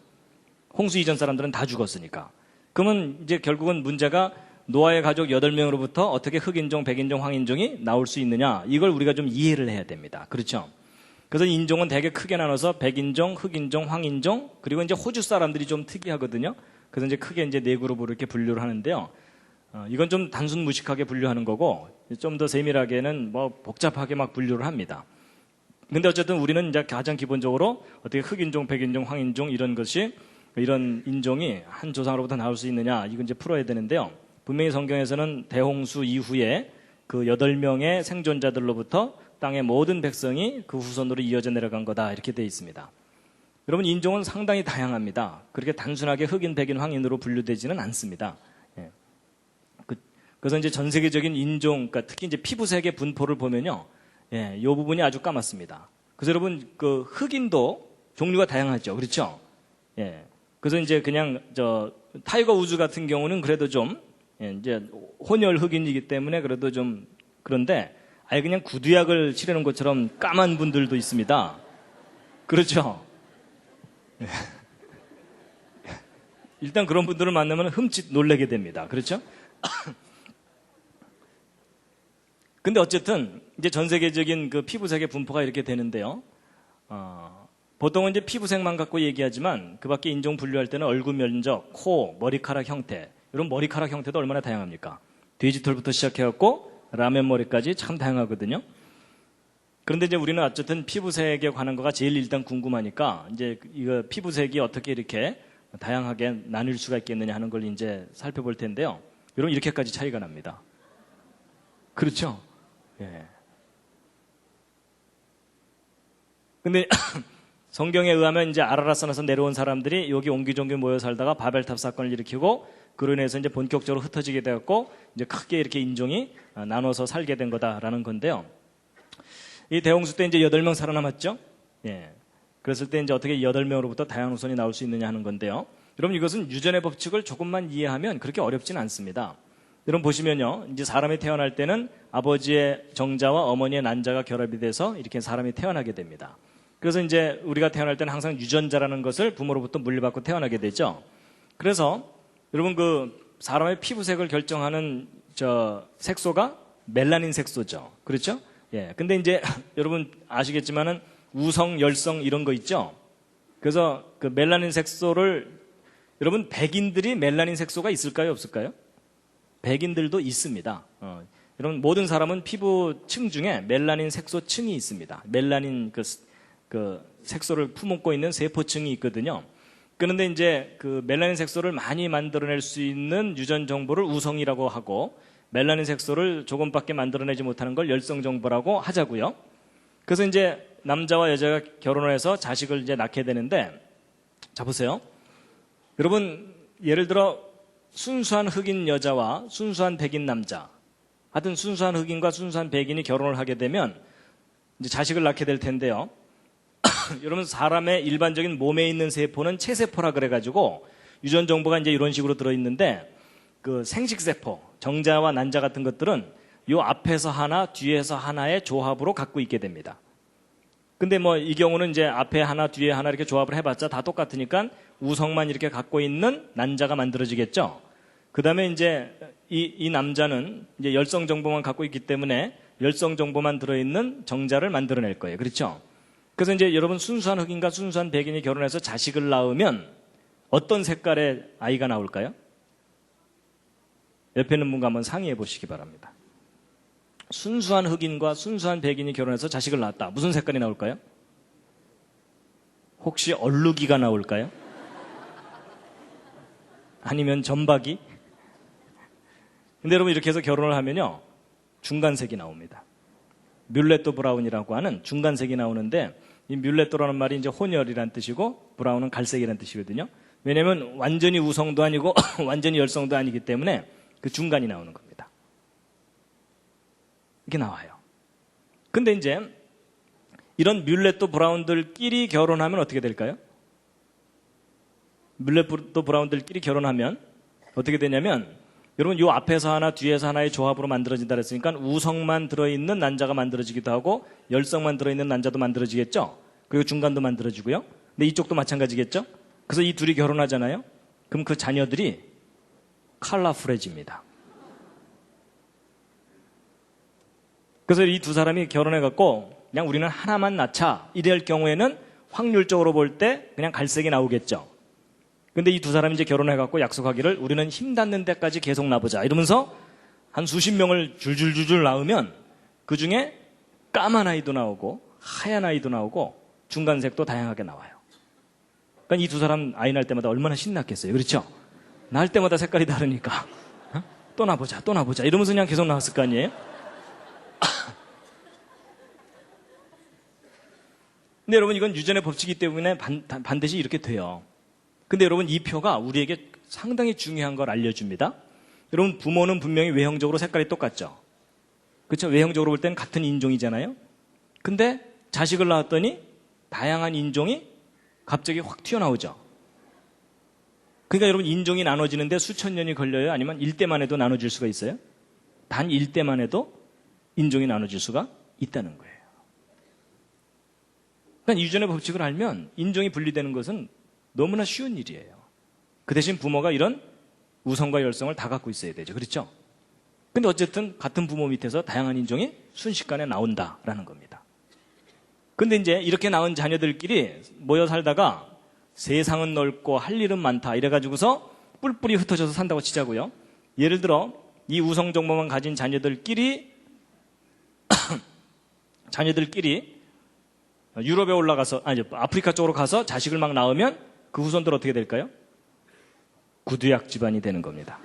S2: 홍수 이전 사람들은 다 죽었으니까. 그러면 이제 결국은 문제가 노아의 가족 8명으로부터 어떻게 흑인종, 백인종, 황인종이 나올 수 있느냐, 이걸 우리가 좀 이해를 해야 됩니다. 그렇죠? 그래서 인종은 되게 크게 나눠서 백인종, 흑인종, 황인종, 그리고 이제 호주 사람들이 좀 특이하거든요. 그래서 이제 크게 이제 4그룹으로 이렇게 분류를 하는데요. 이건 좀 단순 무식하게 분류하는 거고, 좀 더 세밀하게는 뭐 복잡하게 막 분류를 합니다. 근데 어쨌든 우리는 이제 가장 기본적으로 어떻게 흑인종, 백인종, 황인종 이런 것이, 이런 인종이 한 조상으로부터 나올 수 있느냐, 이건 이제 풀어야 되는데요. 분명히 성경에서는 대홍수 이후에 그 8명의 생존자들로부터 땅의 모든 백성이 그 후손으로 이어져 내려간 거다, 이렇게 되어 있습니다. 여러분, 인종은 상당히 다양합니다. 그렇게 단순하게 흑인, 백인, 황인으로 분류되지는 않습니다. 예. 그래서 이제 전 세계적인 인종, 그러니까 특히 이제 피부색의 분포를 보면요, 예, 이 부분이 아주 까맣습니다. 그래서 여러분, 그 흑인도 종류가 다양하죠, 그렇죠? 예. 그래서 이제 그냥 타이거 우즈 같은 경우는 그래도 좀, 예, 이제 혼혈 흑인이기 때문에 그래도 좀 그런데, 아예 그냥 구두약을 칠하는 것처럼 까만 분들도 있습니다. 그렇죠? 예. 일단 그런 분들을 만나면 흠칫 놀라게 됩니다. 그렇죠? 근데 어쨌든 이제 전 세계적인 그 피부색의 분포가 이렇게 되는데요. 보통은 이제 피부색만 갖고 얘기하지만 그 밖에 인종 분류할 때는 얼굴 면적, 코, 머리카락 형태, 이런 머리카락 형태도 얼마나 다양합니까? 돼지털부터 시작해갖고 라면 머리까지 참 다양하거든요. 그런데 이제 우리는 어쨌든 피부색에 관한 거가 제일 일단 궁금하니까 이제 이거 피부색이 어떻게 이렇게 다양하게 나뉠 수가 있겠느냐 하는 걸 이제 살펴볼 텐데요. 여러분, 이렇게까지 차이가 납니다. 그렇죠? 예. 근데 성경에 의하면 이제 아라라산에서 내려온 사람들이 여기 옹기종기 모여 살다가 바벨탑 사건을 일으키고 그로 인해서 이제 본격적으로 흩어지게 되었고 이제 크게 이렇게 인종이 나눠서 살게 된 거다라는 건데요. 이 대홍수 때 이제 8명 살아남았죠? 예. 그랬을 때 이제 어떻게 8명으로부터 다양한 후손이 나올 수 있느냐 하는 건데요. 여러분, 이것은 유전의 법칙을 조금만 이해하면 그렇게 어렵지는 않습니다. 여러분 보시면요, 이제 사람이 태어날 때는 아버지의 정자와 어머니의 난자가 결합이 돼서 이렇게 사람이 태어나게 됩니다. 그래서 이제 우리가 태어날 때는 항상 유전자라는 것을 부모로부터 물려받고 태어나게 되죠. 그래서 여러분, 그 사람의 피부색을 결정하는 색소가 멜라닌 색소죠. 그렇죠? 예. 근데 이제 여러분 아시겠지만은 우성, 열성 이런 거 있죠. 그래서 그 멜라닌 색소를 여러분, 백인들이 멜라닌 색소가 있을까요, 없을까요? 백인들도 있습니다. 여러분, 모든 사람은 피부층 중에 멜라닌 색소층이 있습니다. 멜라닌 그 색소를 품고 있는 세포층이 있거든요. 그런데 이제 그 멜라닌 색소를 많이 만들어낼 수 있는 유전 정보를 우성이라고 하고, 멜라닌 색소를 조금밖에 만들어내지 못하는 걸 열성 정보라고 하자고요. 그래서 이제 남자와 여자가 결혼을 해서 자식을 이제 낳게 되는데, 자 보세요. 여러분, 예를 들어 순수한 흑인 여자와 순수한 백인 남자, 하여튼 순수한 흑인과 순수한 백인이 결혼을 하게 되면 이제 자식을 낳게 될 텐데요. 여러분, 사람의 일반적인 몸에 있는 세포는 체세포라 그래가지고 유전 정보가 이제 이런 식으로 들어있는데, 그 생식세포, 정자와 난자 같은 것들은 요 앞에서 하나, 뒤에서 하나의 조합으로 갖고 있게 됩니다. 근데 뭐 이 경우는 이제 앞에 하나, 뒤에 하나 이렇게 조합을 해봤자 다 똑같으니까 우성만 이렇게 갖고 있는 난자가 만들어지겠죠. 그 다음에 이제 이 남자는 이제 열성 정보만 갖고 있기 때문에 열성 정보만 들어있는 정자를 만들어낼 거예요. 그렇죠? 그래서 이제 여러분, 순수한 흑인과 순수한 백인이 결혼해서 자식을 낳으면 어떤 색깔의 아이가 나올까요? 옆에 있는 분과 한번 상의해 보시기 바랍니다. 순수한 흑인과 순수한 백인이 결혼해서 자식을 낳았다. 무슨 색깔이 나올까요? 혹시 얼룩이가 나올까요? 아니면 점박이? 근데 여러분, 이렇게 해서 결혼을 하면요, 중간색이 나옵니다. 뮬레토 브라운이라고 하는 중간색이 나오는데, 이 뮬레토라는 말이 이제 혼혈이란 뜻이고 브라운은 갈색이란 뜻이거든요. 왜냐하면 완전히 우성도 아니고 완전히 열성도 아니기 때문에 그 중간이 나오는 겁니다. 이렇게 나와요. 근데 이제 이런 뮬레토 브라운들끼리 결혼하면 어떻게 될까요? 뮬레토 브라운들끼리 결혼하면 어떻게 되냐면 여러분 요 앞에서 하나 뒤에서 하나의 조합으로 만들어진다 그랬으니까 우성만 들어있는 난자가 만들어지기도 하고 열성만 들어있는 난자도 만들어지겠죠. 그리고 중간도 만들어지고요. 근데 이쪽도 마찬가지겠죠. 그래서 이 둘이 결혼하잖아요. 그럼 그 자녀들이 컬러풀해집니다. 그래서 이 두 사람이 결혼해갖고 그냥 우리는 하나만 낳자 이럴 경우에는 확률적으로 볼 때 그냥 갈색이 나오겠죠. 근데 이 두 사람이 이제 결혼해갖고 약속하기를 우리는 힘 닿는 데까지 계속 낳아보자 이러면서 한 수십 명을 줄줄줄줄 낳으면 그 중에 까만 아이도 나오고 하얀 아이도 나오고 중간색도 다양하게 나와요. 그러니까 이 두 사람 아이 낳을 때마다 얼마나 신났겠어요. 그렇죠? 낳을 때마다 색깔이 다르니까 또 낳아보자 또 낳아보자 이러면서 그냥 계속 나왔을 거 아니에요. 근데 여러분 이건 유전의 법칙이기 때문에 반드시 이렇게 돼요. 근데 여러분 이 표가 우리에게 상당히 중요한 걸 알려줍니다. 여러분 부모는 분명히 외형적으로 색깔이 똑같죠. 그렇죠? 외형적으로 볼 때는 같은 인종이잖아요. 근데 자식을 낳았더니 다양한 인종이 갑자기 확 튀어나오죠. 그러니까 여러분 인종이 나눠지는데 수천 년이 걸려요? 아니면 일대만 해도 나눠질 수가 있어요? 단 일대만 해도 인종이 나눠질 수가 있다는 거예요. 그러니까 유전의 법칙을 알면 인종이 분리되는 것은 너무나 쉬운 일이에요. 그 대신 부모가 이런 우성과 열성을 다 갖고 있어야 되죠. 그렇죠? 근데 어쨌든 같은 부모 밑에서 다양한 인종이 순식간에 나온다라는 겁니다. 근데 이제 이렇게 낳은 자녀들끼리 모여 살다가 세상은 넓고 할 일은 많다 이래가지고서 뿔뿔이 흩어져서 산다고 치자고요. 예를 들어 이 우성 정보만 가진 자녀들끼리 유럽에 올라가서 아프리카 쪽으로 가서 자식을 막 낳으면 그 후손들 어떻게 될까요? 구두약 집안이 되는 겁니다.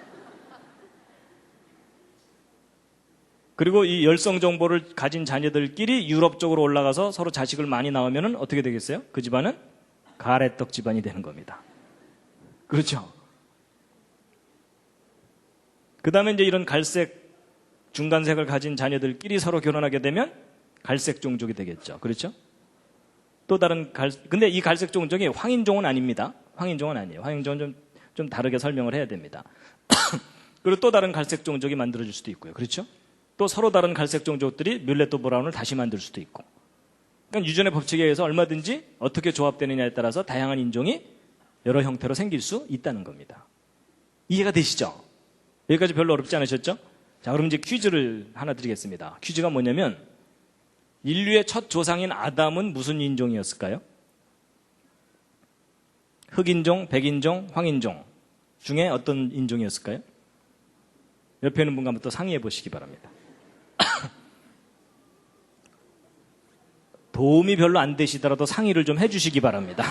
S2: 그리고 이 열성 정보를 가진 자녀들끼리 유럽 쪽으로 올라가서 서로 자식을 많이 낳으면 어떻게 되겠어요? 그 집안은 가래떡 집안이 되는 겁니다. 그렇죠? 그 다음에 이제 이런 갈색, 중간색을 가진 자녀들끼리 서로 결혼하게 되면 갈색 종족이 되겠죠. 그렇죠? 또 다른 근데 이 갈색 종족이 황인종은 아닙니다. 황인종은 아니에요. 황인종은 좀 다르게 설명을 해야 됩니다. 그리고 또 다른 갈색 종족이 만들어질 수도 있고요. 그렇죠? 또 서로 다른 갈색 종족들이 뮬레토 브라운을 다시 만들 수도 있고. 그러니까 유전의 법칙에 의해서 얼마든지 어떻게 조합되느냐에 따라서 다양한 인종이 여러 형태로 생길 수 있다는 겁니다. 이해가 되시죠? 여기까지 별로 어렵지 않으셨죠? 자, 그럼 이제 퀴즈를 하나 드리겠습니다. 퀴즈가 뭐냐면 인류의 첫 조상인 아담은 무슨 인종이었을까요? 흑인종, 백인종, 황인종 중에 어떤 인종이었을까요? 옆에 있는 분과 한번 또 상의해 보시기 바랍니다. 도움이 별로 안 되시더라도 상의를 좀 해주시기 바랍니다.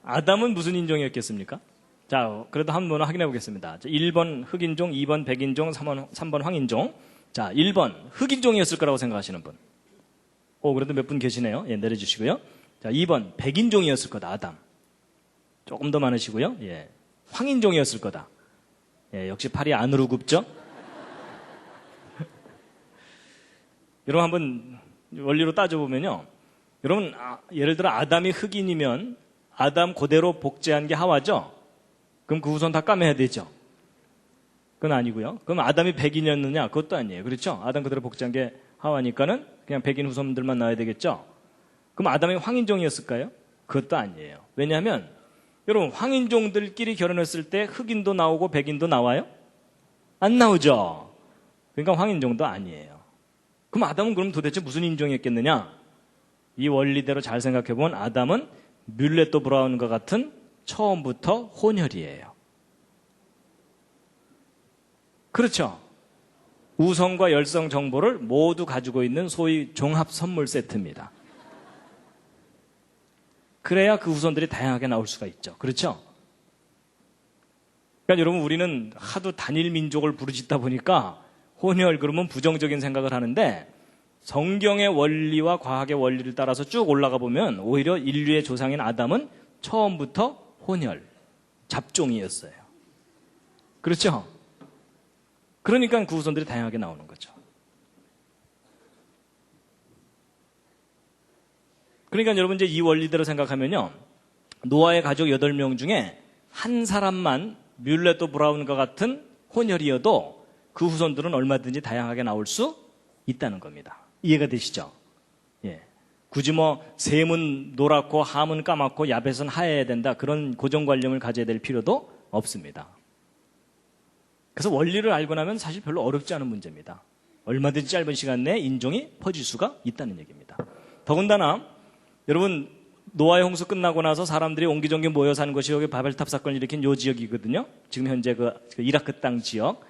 S2: 아담은 무슨 인종이었겠습니까? 자, 그래도 한번 확인해 보겠습니다. 1번 흑인종, 2번 백인종, 3번 황인종. 자, 1번 흑인종이었을 거라고 생각하시는 분. 그래도 몇 분 계시네요. 예, 내려주시고요. 자, 2번 백인종이었을 거다, 아담. 조금 더 많으시고요. 예, 황인종이었을 거다. 예, 역시 팔이 안으로 굽죠? 여러분 한번 원리로 따져보면요. 여러분, 예를 들어 아담이 흑인이면 아담 그대로 복제한 게 하와죠? 그럼 그 후손 다 까매야 되죠? 그건 아니고요. 그럼 아담이 백인이었느냐? 그것도 아니에요. 그렇죠? 아담 그대로 복제한 게 하와니까는 그냥 백인 후손들만 나와야 되겠죠? 그럼 아담이 황인종이었을까요? 그것도 아니에요. 왜냐하면 여러분 황인종들끼리 결혼했을 때 흑인도 나오고 백인도 나와요? 안 나오죠? 그러니까 황인종도 아니에요. 그럼 아담은 그럼 도대체 무슨 인종이었겠느냐? 이 원리대로 잘 생각해보면 아담은 뮬레토 브라운과 같은 처음부터 혼혈이에요. 그렇죠? 우성과 열성 정보를 모두 가지고 있는 소위 종합 선물 세트입니다. 그래야 그 후손들이 다양하게 나올 수가 있죠. 그렇죠? 그러니까 여러분 우리는 하도 단일 민족을 부르짖다 보니까 혼혈 그러면 부정적인 생각을 하는데 성경의 원리와 과학의 원리를 따라서 쭉 올라가 보면 오히려 인류의 조상인 아담은 처음부터 혼혈, 잡종이었어요. 그렇죠? 그러니까 그 후손들이 다양하게 나오는 거죠. 그러니까 여러분 이제 이 원리대로 생각하면요. 노아의 가족 8명 중에 한 사람만 뮬레토 브라운과 같은 혼혈이어도 그 후손들은 얼마든지 다양하게 나올 수 있다는 겁니다. 이해가 되시죠? 예. 굳이 뭐 셈은 노랗고 함은 까맣고 야벳은 하얘야 된다. 그런 고정관념을 가져야 될 필요도 없습니다. 그래서 원리를 알고 나면 사실 별로 어렵지 않은 문제입니다. 얼마든지 짧은 시간 내에 인종이 퍼질 수가 있다는 얘기입니다. 더군다나 여러분 노아의 홍수 끝나고 나서 사람들이 옹기종기 모여 사는 것이 여기 바벨탑 사건을 일으킨 요 지역이거든요. 지금 현재 그 이라크 땅 지역.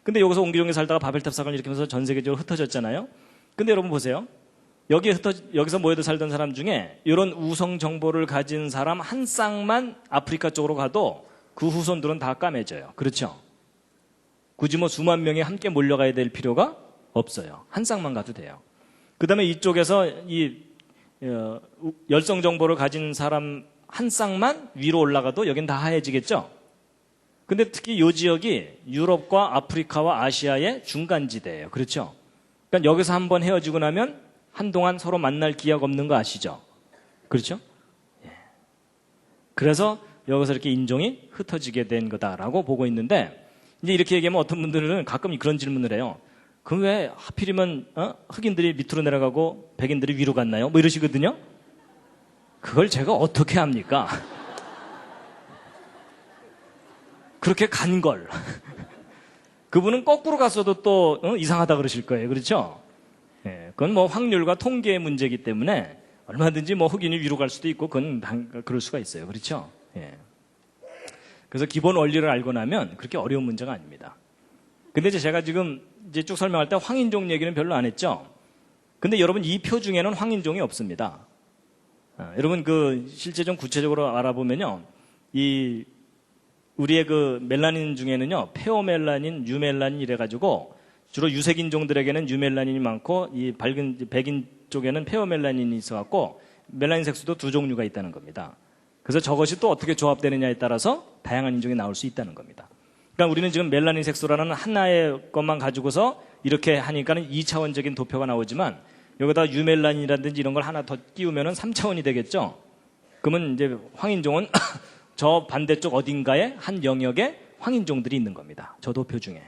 S2: 근데 여기서 옹기종기 살다가 바벨탑 사건을 일으키면서 전 세계적으로 흩어졌잖아요. 근데 여러분 보세요. 여기서 모여 살던 사람 중에 이런 우성 정보를 가진 사람 한 쌍만 아프리카 쪽으로 가도 그 후손들은 다 까매져요. 그렇죠? 굳이 뭐 수만 명이 함께 몰려가야 될 필요가 없어요. 한 쌍만 가도 돼요. 그 다음에 이쪽에서 열성 정보를 가진 사람 한 쌍만 위로 올라가도 여긴 다 하얘지겠죠? 근데 특히 이 지역이 유럽과 아프리카와 아시아의 중간지대예요. 그렇죠? 그러니까 여기서 한번 헤어지고 나면 한동안 서로 만날 기회가 없는 거 아시죠? 그렇죠? 예. 그래서 여기서 이렇게 인종이 흩어지게 된 거다라고 보고 있는데 이제 이렇게 얘기하면 어떤 분들은 가끔 그런 질문을 해요. 그럼 왜 하필이면 흑인들이 밑으로 내려가고 백인들이 위로 갔나요? 뭐 이러시거든요. 그걸 제가 어떻게 합니까? 그렇게 간 걸. 그분은 거꾸로 갔어도 또 이상하다 그러실 거예요. 그렇죠? 예, 그건 뭐 확률과 통계의 문제이기 때문에 얼마든지 뭐 흑인이 위로 갈 수도 있고 그건 그럴 수가 있어요. 그렇죠? 예. 그래서 기본 원리를 알고 나면 그렇게 어려운 문제가 아닙니다. 근데 제가 지금 이제 쭉 설명할 때 황인종 얘기는 별로 안 했죠. 근데 여러분 이 표 중에는 황인종이 없습니다. 여러분 그 실제 좀 구체적으로 알아보면요. 우리의 그 멜라닌 중에는요. 페오멜라닌, 유멜라닌 이래가지고 주로 유색인종들에게는 유멜라닌이 많고 이 밝은 백인 쪽에는 페오멜라닌이 있어갖고 멜라닌 색소도 두 종류가 있다는 겁니다. 그래서 저것이 또 어떻게 조합되느냐에 따라서 다양한 인종이 나올 수 있다는 겁니다. 그러니까 우리는 지금 멜라닌 색소라는 하나의 것만 가지고서 이렇게 하니까는 2차원적인 도표가 나오지만 여기다 유멜라닌이라든지 이런 걸 하나 더 끼우면은 3차원이 되겠죠. 그러면 이제 황인종은 저 반대쪽 어딘가에 한 영역에 황인종들이 있는 겁니다. 저 도표 중에.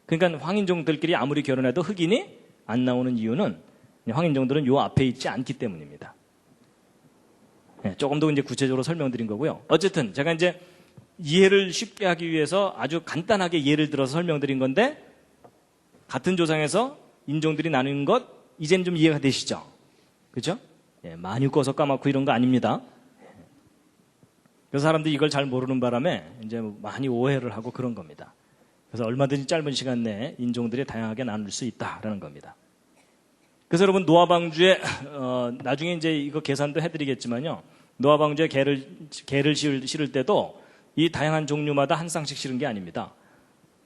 S2: 그러니까 황인종들끼리 아무리 결혼해도 흑인이 안 나오는 이유는 황인종들은 요 앞에 있지 않기 때문입니다. 네, 조금 더 이제 구체적으로 설명드린 거고요. 어쨌든 제가 이제 이해를 쉽게 하기 위해서 아주 간단하게 예를 들어서 설명드린 건데 같은 조상에서 인종들이 나누는 것 이제는 좀 이해가 되시죠? 그렇죠? 예, 많이 꺼서 까맣고 이런 거 아닙니다. 그래서 사람들이 이걸 잘 모르는 바람에 이제 많이 오해를 하고 그런 겁니다. 그래서 얼마든지 짧은 시간 내에 인종들이 다양하게 나눌 수 있다라는 겁니다. 그래서 여러분 노아방주에 나중에 이제 이거 계산도 해드리겠지만요. 노아방주에 개를 실을 때도 이 다양한 종류마다 한 쌍씩 실은 게 아닙니다.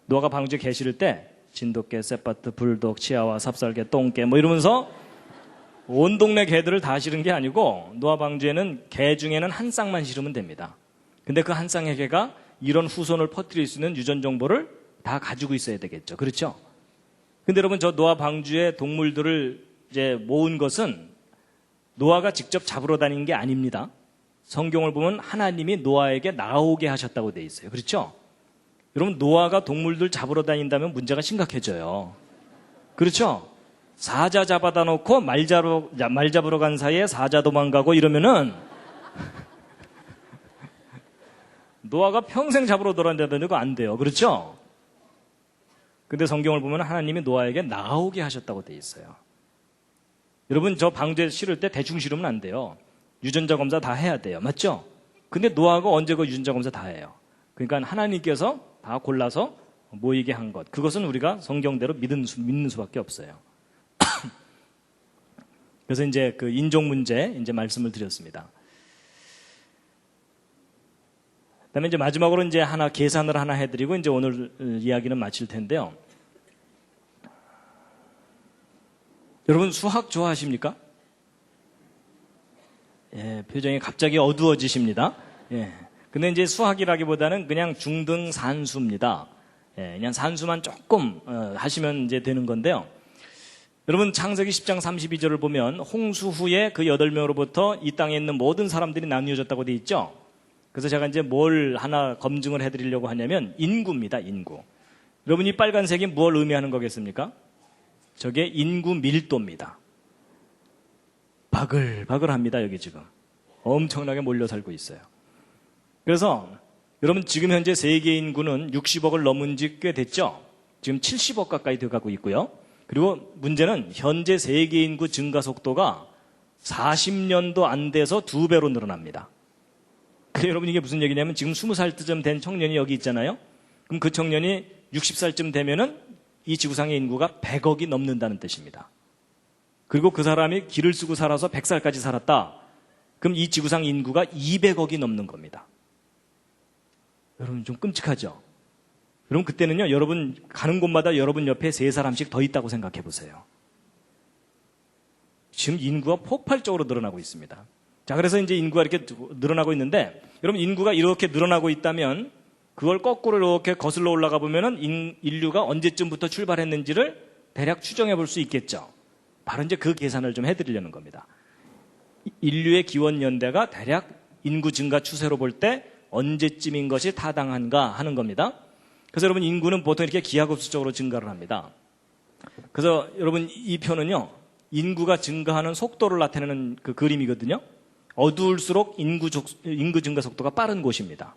S2: 노아가 방주에 개 실을 때 진돗개, 쌔파트, 불독, 치아와, 삽살개, 똥개 뭐 이러면서 온 동네 개들을 다 실은 게 아니고 노아 방주에는 개 중에는 한 쌍만 실으면 됩니다. 근데 그 한 쌍의 개가 이런 후손을 퍼뜨릴 수 있는 유전 정보를 다 가지고 있어야 되겠죠. 그렇죠? 근데 여러분 저 노아 방주의 동물들을 이제 모은 것은 노아가 직접 잡으러 다닌 게 아닙니다. 성경을 보면 하나님이 노아에게 나오게 하셨다고 돼 있어요. 그렇죠? 여러분 노아가 동물들 잡으러 다닌다면 문제가 심각해져요. 그렇죠? 사자 잡아다 놓고 말 잡으러 간 사이에 사자 도망가고 이러면은 노아가 평생 잡으러 돌아다니는 거 안 돼요. 그렇죠? 근데 성경을 보면 하나님이 노아에게 나오게 하셨다고 돼 있어요. 여러분 저 방주에 실을 때 대충 실으면 안 돼요. 유전자 검사 다 해야 돼요. 맞죠? 근데 노아가 언제 그 유전자 검사 다 해요. 그러니까 하나님께서 다 골라서 모이게 한 것. 그것은 우리가 성경대로 믿는 수밖에 없어요. 그래서 이제 그 인종 문제 이제 말씀을 드렸습니다. 그다음에 이제 마지막으로 이제 하나 계산을 하나 해드리고 이제 오늘 이야기는 마칠 텐데요. 여러분 수학 좋아하십니까? 예, 표정이 갑자기 어두워지십니다. 예. 근데 이제 수학이라기보다는 그냥 중등 산수입니다. 예, 그냥 산수만 조금 하시면 이제 되는 건데요. 여러분 창세기 10장 32절을 보면 홍수 후에 그 8명으로부터 이 땅에 있는 모든 사람들이 나뉘어졌다고 되어 있죠. 그래서 제가 이제 뭘 하나 검증을 해드리려고 하냐면 인구입니다. 인구. 여러분 이 빨간색이 뭘 의미하는 거겠습니까? 저게 인구 밀도입니다. 바글바글합니다. 여기 지금 엄청나게 몰려 살고 있어요. 그래서 여러분 지금 현재 세계 인구는 60억을 넘은 지 꽤 됐죠. 지금 70억 가까이 돼가고 있고요. 그리고 문제는 현재 세계 인구 증가 속도가 40년도 안 돼서 2배로 늘어납니다. 그래서 여러분 이게 무슨 얘기냐면 지금 20살쯤 된 청년이 여기 있잖아요. 그럼 그 청년이 60살쯤 되면은 이 지구상의 인구가 100억이 넘는다는 뜻입니다. 그리고 그 사람이 길을 쓰고 살아서 100살까지 살았다. 그럼 이 지구상 인구가 200억이 넘는 겁니다. 여러분 좀 끔찍하죠? 그럼 그때는요, 여러분 가는 곳마다 여러분 옆에 3사람씩 더 있다고 생각해 보세요. 지금 인구가 폭발적으로 늘어나고 있습니다. 자, 그래서 이제 인구가 이렇게 늘어나고 있는데, 여러분 인구가 이렇게 늘어나고 있다면 그걸 거꾸로 이렇게 거슬러 올라가 보면은 인류가 언제쯤부터 출발했는지를 대략 추정해 볼 수 있겠죠. 바로 이제 그 계산을 좀 해드리려는 겁니다. 인류의 기원 연대가 대략 인구 증가 추세로 볼 때 언제쯤인 것이 타당한가 하는 겁니다. 그래서 여러분 인구는 보통 이렇게 기하급수적으로 증가를 합니다. 그래서 여러분 이 표는요, 인구가 증가하는 속도를 나타내는 그 그림이거든요. 어두울수록 인구 증가 속도가 빠른 곳입니다.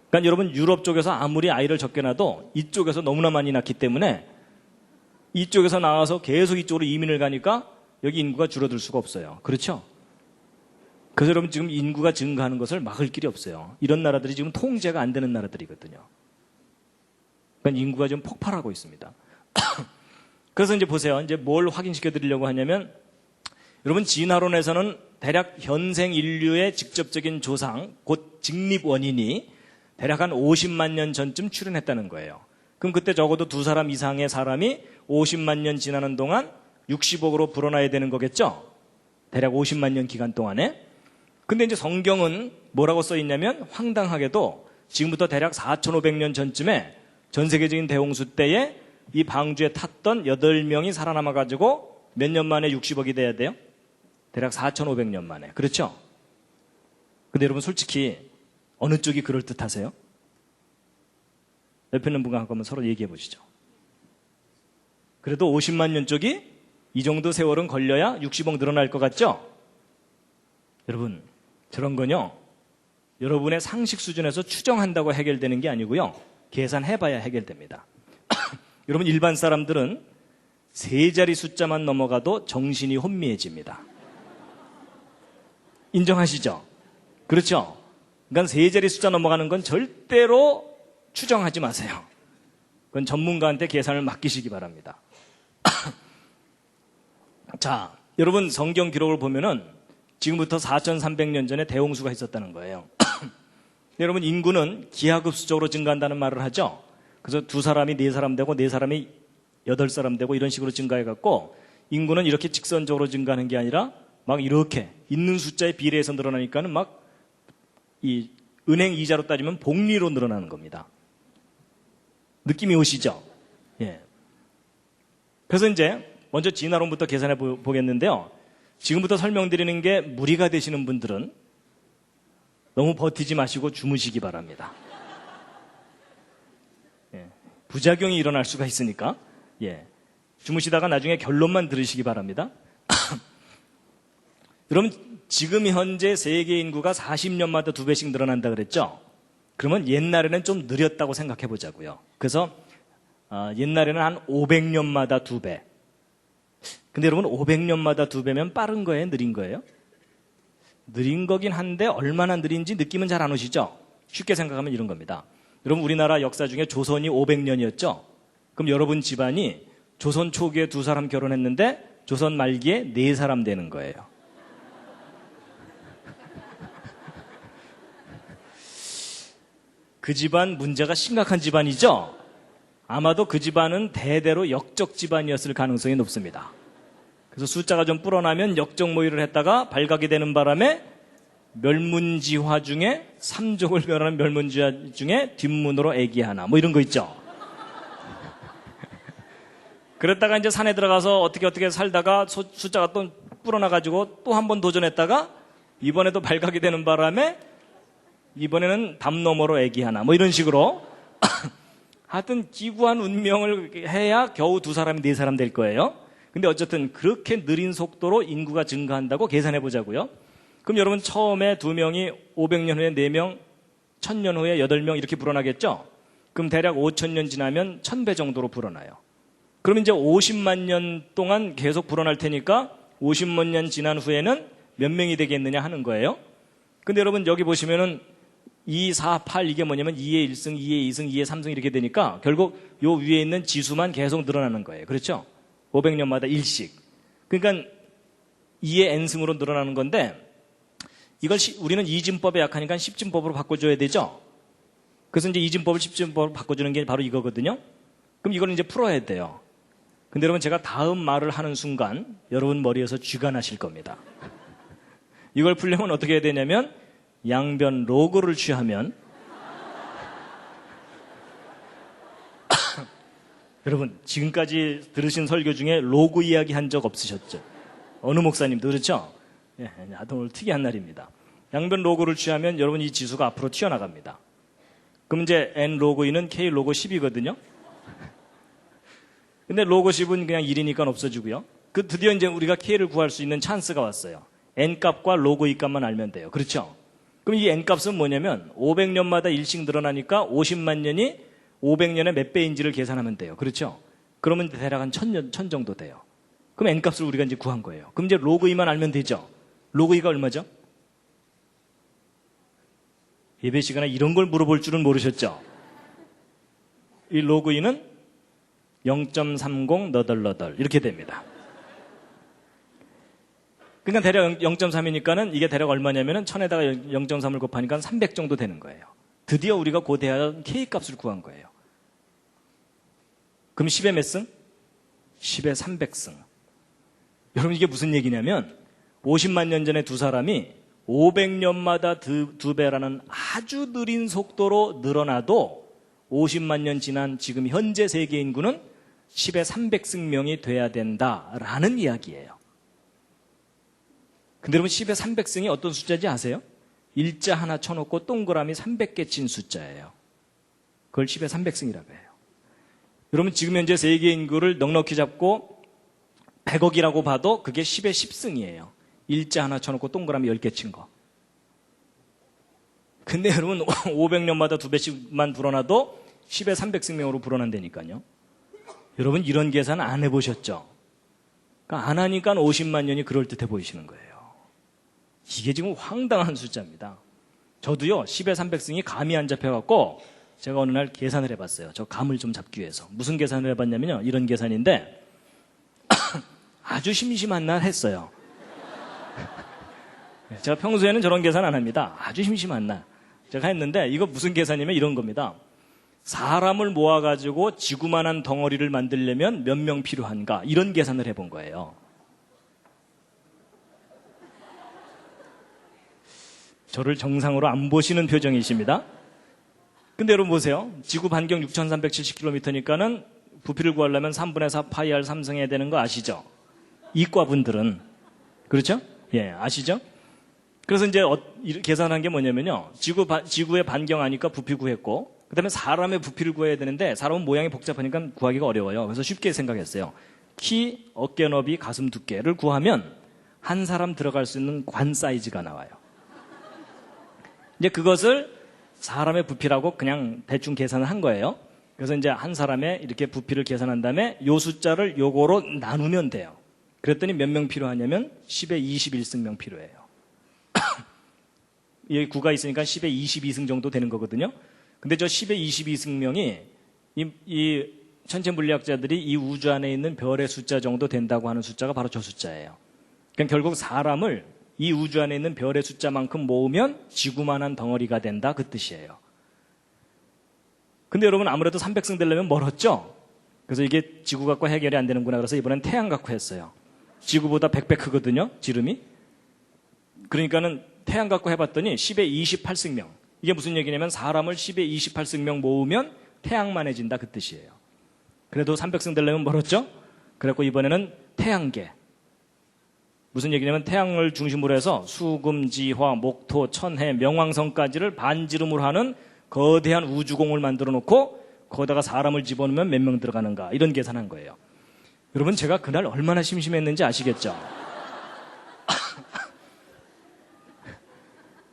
S2: 그러니까 여러분 유럽 쪽에서 아무리 아이를 적게 낳아도 이쪽에서 너무나 많이 낳기 때문에 이쪽에서 나와서 계속 이쪽으로 이민을 가니까 여기 인구가 줄어들 수가 없어요. 그렇죠? 그래서 여러분 지금 인구가 증가하는 것을 막을 길이 없어요. 이런 나라들이 지금 통제가 안 되는 나라들이거든요. 그러니까 인구가 지금 폭발하고 있습니다. 그래서 이제 보세요. 이제 뭘 확인시켜 드리려고 하냐면, 여러분 진화론에서는 대략 현생 인류의 직접적인 조상, 곧 직립 원인이 대략 한 50만 년 전쯤 출현했다는 거예요. 그럼 그때 적어도 2사람 이상의 사람이 50만 년 지나는 동안 60억으로 불어나야 되는 거겠죠? 대략 50만 년 기간 동안에. 근데 이제 성경은 뭐라고 써 있냐면, 황당하게도 지금부터 대략 4,500년 전쯤에 전 세계적인 대홍수 때에 이 방주에 탔던 8명이 살아남아가지고 몇 년 만에 60억이 돼야 돼요? 대략 4,500년 만에. 그렇죠? 근데 여러분 솔직히 어느 쪽이 그럴듯하세요? 옆에 있는 분과 한번 서로 얘기해 보시죠. 그래도 50만 년 쪽이 이 정도 세월은 걸려야 60억 늘어날 것 같죠? 여러분 저런 건요, 여러분의 상식 수준에서 추정한다고 해결되는 게 아니고요, 계산해봐야 해결됩니다. 여러분 일반 사람들은 3자리 숫자만 넘어가도 정신이 혼미해집니다. 인정하시죠? 그렇죠? 그러니까 3자리 숫자 넘어가는 건 절대로 추정하지 마세요. 그건 전문가한테 계산을 맡기시기 바랍니다. 자, 여러분 성경 기록을 보면은 지금부터 4,300년 전에 대홍수가 있었다는 거예요. 여러분 인구는 기하급수적으로 증가한다는 말을 하죠. 그래서 2사람이 4사람 되고 4사람이 8사람 되고 이런 식으로 증가해갖고 인구는 이렇게 직선적으로 증가하는 게 아니라 막 이렇게 있는 숫자에 비례해서 늘어나니까는 막 이 은행 이자로 따지면 복리로 늘어나는 겁니다. 느낌이 오시죠? 예. 그래서 이제 먼저 진화론부터 계산해 보겠는데요. 지금부터 설명드리는 게 무리가 되시는 분들은 너무 버티지 마시고 주무시기 바랍니다. 예. 부작용이 일어날 수가 있으니까, 예. 주무시다가 나중에 결론만 들으시기 바랍니다. 여러분 지금 현재 세계 인구가 40년마다 2배씩 늘어난다 그랬죠? 그러면 옛날에는 좀 느렸다고 생각해 보자고요. 그래서 옛날에는 한 500년마다 2배. 근데 여러분 500년마다 2배면 빠른 거예요? 느린 거예요? 느린 거긴 한데 얼마나 느린지 느낌은 잘 안 오시죠? 쉽게 생각하면 이런 겁니다. 여러분 우리나라 역사 중에 조선이 500년이었죠? 그럼 여러분 집안이 조선 초기에 2사람 결혼했는데 조선 말기에 4사람 되는 거예요. 그 집안 문제가 심각한 집안이죠? 아마도 그 집안은 대대로 역적 집안이었을 가능성이 높습니다. 그래서 숫자가 좀 불어나면 역적 모의를 했다가 발각이 되는 바람에 멸문지화 중에 3족을 멸하는 멸문지화 중에 뒷문으로 애기 하나 뭐 이런 거 있죠. 그랬다가 이제 산에 들어가서 어떻게 살다가 숫자가 또 불어나가지고 또 한 번 도전했다가 이번에도 발각이 되는 바람에 이번에는 담 너머로 애기 하나 뭐 이런 식으로 하여튼 기구한 운명을 해야 겨우 2사람, 4사람 될 거예요. 근데 어쨌든 그렇게 느린 속도로 인구가 증가한다고 계산해 보자고요. 그럼 여러분 처음에 2명이 500년 후에 4명, 1000년 후에 8명 이렇게 불어나겠죠? 그럼 대략 5000년 지나면 1000배 정도로 불어나요. 그럼 이제 50만 년 동안 계속 불어날 테니까 50만 년 지난 후에는 몇 명이 되겠느냐 하는 거예요. 근데 여러분 여기 보시면은 2, 4, 8 이게 뭐냐면 2의 1승, 2의 2승, 2의 3승 이렇게 되니까 결국 요 위에 있는 지수만 계속 늘어나는 거예요. 그렇죠? 500년마다 1씩. 그러니까 2의 n승으로 늘어나는 건데 이걸 우리는 이진법에 약하니까 10진법으로 바꿔줘야 되죠? 그래서 이제 이진법을 10진법으로 바꿔주는 게 바로 이거거든요? 그럼 이걸 이제 풀어야 돼요. 근데 여러분 제가 다음 말을 하는 순간 여러분 머리에서 쥐가 나실 겁니다. 이걸 풀려면 어떻게 해야 되냐면 양변 로그를 취하면 여러분 지금까지 들으신 설교 중에 로그 이야기 한 적 없으셨죠? 어느 목사님도 그렇죠? 예, 하여튼 오늘 특이한 날입니다. 양변 로그를 취하면 여러분 이 지수가 앞으로 튀어나갑니다. 그럼 이제 n 로그 2는 k 로그 10이거든요. 근데 로그 10은 그냥 1이니까 없어지고요. 그 드디어 이제 우리가 k를 구할 수 있는 찬스가 왔어요. n 값과 로그 2 값만 알면 돼요. 그렇죠? 그럼 이 n 값은 뭐냐면 500년마다 1씩 늘어나니까 50만 년이 500년의 몇 배인지를 계산하면 돼요. 그렇죠? 그러면 대략 한 1000 정도 돼요. 그럼 n 값을 우리가 이제 구한 거예요. 그럼 이제 로그 2만 알면 되죠? 로그 2가 얼마죠? 예배 시간에 이런 걸 물어볼 줄은 모르셨죠? 이 로그 2는 0.30 너덜너덜 이렇게 됩니다. 그러니까 대략 0.3이니까는 이게 대략 얼마냐면은 1000에다가 0.3을 곱하니까 300 정도 되는 거예요. 드디어 우리가 고대한 K 값을 구한 거예요. 그럼 10의 몇 승? 10의 300승. 여러분 이게 무슨 얘기냐면 50만 년 전에 2사람이 500년마다 2배라는 아주 느린 속도로 늘어나도 50만 년 지난 지금 현재 세계 인구는 10의 300승명이 돼야 된다라는 이야기예요. 근데 여러분 10의 300승이 어떤 숫자인지 아세요? 일자 하나 쳐놓고 동그라미 300개 친 숫자예요. 그걸 10의 300승이라고 해요. 여러분 지금 현재 세계 인구를 넉넉히 잡고 100억이라고 봐도 그게 10의 10승이에요. 일자 하나 쳐놓고 동그라미 10개 친 거. 근데 여러분 500년마다 2배씩만 불어나도 10의 300승명으로 불어난다니까요. 여러분 이런 계산 안 해보셨죠? 그러니까 안 하니까 50만 년이 그럴듯해 보이시는 거예요. 이게 지금 황당한 숫자입니다. 저도요 10의 300승이 감이 안 잡혀갖고 제가 어느 날 계산을 해봤어요. 저 감을 좀 잡기 위해서. 무슨 계산을 해봤냐면요. 이런 계산인데 아주 심심한 날 했어요. 제가 평소에는 저런 계산 안 합니다. 아주 심심한 날 제가 했는데 이거 무슨 계산이면 이런 겁니다. 사람을 모아가지고 지구만한 덩어리를 만들려면 몇 명 필요한가 이런 계산을 해본 거예요. 저를 정상으로 안 보시는 표정이십니다. 근데 여러분 보세요. 지구 반경 6370km니까는 부피를 구하려면 3분의 4 파이 r 3승해야 되는 거 아시죠? 이과분들은. 그렇죠? 예, 아시죠? 그래서 이제 계산한 게 뭐냐면요. 지구의 반경 아니까 부피 구했고, 그 다음에 사람의 부피를 구해야 되는데, 사람은 모양이 복잡하니까 구하기가 어려워요. 그래서 쉽게 생각했어요. 키, 어깨 너비, 가슴 두께를 구하면 한 사람 들어갈 수 있는 관 사이즈가 나와요. 이제 그것을 사람의 부피라고 그냥 대충 계산을 한 거예요. 그래서 이제 한 사람의 이렇게 부피를 계산한 다음에 요 숫자를 요거로 나누면 돼요. 그랬더니 몇 명 필요하냐면 10의 21승명 필요해요. 여기 9가 있으니까 10의 22승 정도 되는 거거든요. 근데 저 10의 22승명이 이 천체 물리학자들이 이 우주 안에 있는 별의 숫자 정도 된다고 하는 숫자가 바로 저 숫자예요. 그러니까 결국 사람을 이 우주 안에 있는 별의 숫자만큼 모으면 지구만한 덩어리가 된다 그 뜻이에요. 근데 여러분 아무래도 300승 되려면 멀었죠? 그래서 이게 지구 갖고 해결이 안 되는구나 그래서 이번엔 태양 갖고 했어요. 지구보다 100배 크거든요, 지름이. 그러니까는 태양 갖고 해봤더니 10의 28승명. 이게 무슨 얘기냐면 사람을 10의 28승명 모으면 태양만해진다 그 뜻이에요. 그래도 300승 되려면 멀었죠? 그래갖고 이번에는 태양계. 무슨 얘기냐면 태양을 중심으로 해서 수금, 지화, 목토, 천해, 명왕성까지를 반지름으로 하는 거대한 우주공을 만들어 놓고 거기다가 사람을 집어넣으면 몇 명 들어가는가 이런 계산한 거예요. 여러분 제가 그날 얼마나 심심했는지 아시겠죠?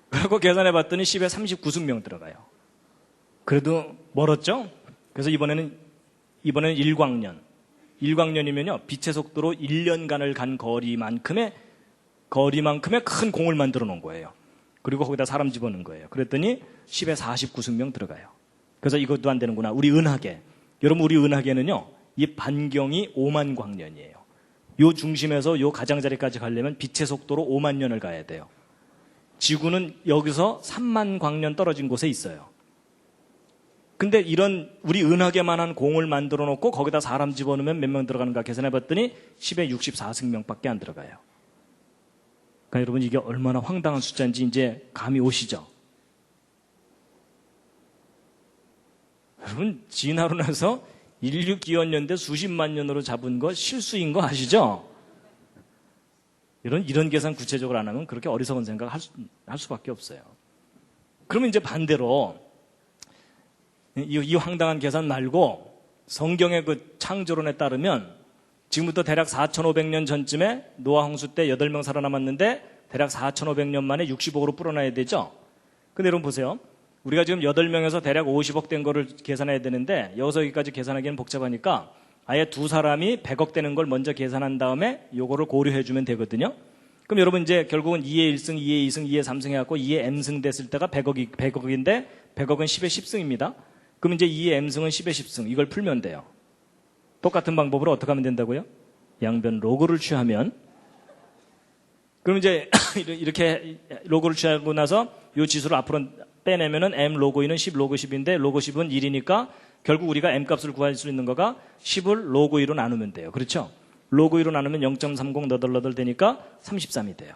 S2: 그리고 계산해 봤더니 10에 39승명 들어가요. 그래도 멀었죠? 그래서 이번에는 일광년. 일광년이면요, 빛의 속도로 1년간을 간 거리만큼의 큰 공을 만들어 놓은 거예요. 그리고 거기다 사람 집어넣은 거예요. 그랬더니 10에 49승명 들어가요. 그래서 이것도 안 되는구나. 우리 은하계. 여러분, 우리 은하계는요, 이 반경이 5만 광년이에요. 요 중심에서 요 가장자리까지 가려면 빛의 속도로 5만 년을 가야 돼요. 지구는 여기서 3만 광년 떨어진 곳에 있어요. 근데 이런 우리 은하계만한 공을 만들어 놓고 거기다 사람 집어넣으면 몇 명 들어가는가 계산해 봤더니 10에 64승명밖에 안 들어가요. 그러니까 여러분 이게 얼마나 황당한 숫자인지 이제 감이 오시죠? 여러분 진화로 나서 인류 기원년대 수십만 년으로 잡은 거 실수인 거 아시죠? 이런 계산 구체적으로 안 하면 그렇게 어리석은 생각을 할 수밖에 없어요. 그러면 이제 반대로 이 황당한 계산 말고 성경의 그 창조론에 따르면 지금부터 대략 4,500년 전쯤에 노아 홍수 때 8명 살아남았는데 대략 4,500년 만에 60억으로 불어나야 되죠. 근데 여러분 보세요. 우리가 지금 8명에서 대략 50억 된 거를 계산해야 되는데 여기서 여기까지 계산하기는 복잡하니까 아예 두 사람이 100억 되는 걸 먼저 계산한 다음에 요거를 고려해 주면 되거든요. 그럼 여러분 이제 결국은 2의 1승, 2의 2승, 2의 3승 해갖고 2의 m승 됐을 때가 100억인데 100억은 10의 10승입니다. 그럼 이제 2의 m승은 10의 10승. 이걸 풀면 돼요. 똑같은 방법으로 어떻게 하면 된다고요? 양변 로그를 취하면. 그럼 이제 이렇게 로그를 취하고 나서 이 지수를 앞으로 빼내면은 m 로그 2는 10 로그 10인데 로그 10은 1이니까 결국 우리가 m 값을 구할 수 있는 거가 10을 로그 2로 나누면 돼요. 그렇죠? 로그 2로 나누면 0.30 너덜너덜 되니까 33이 돼요.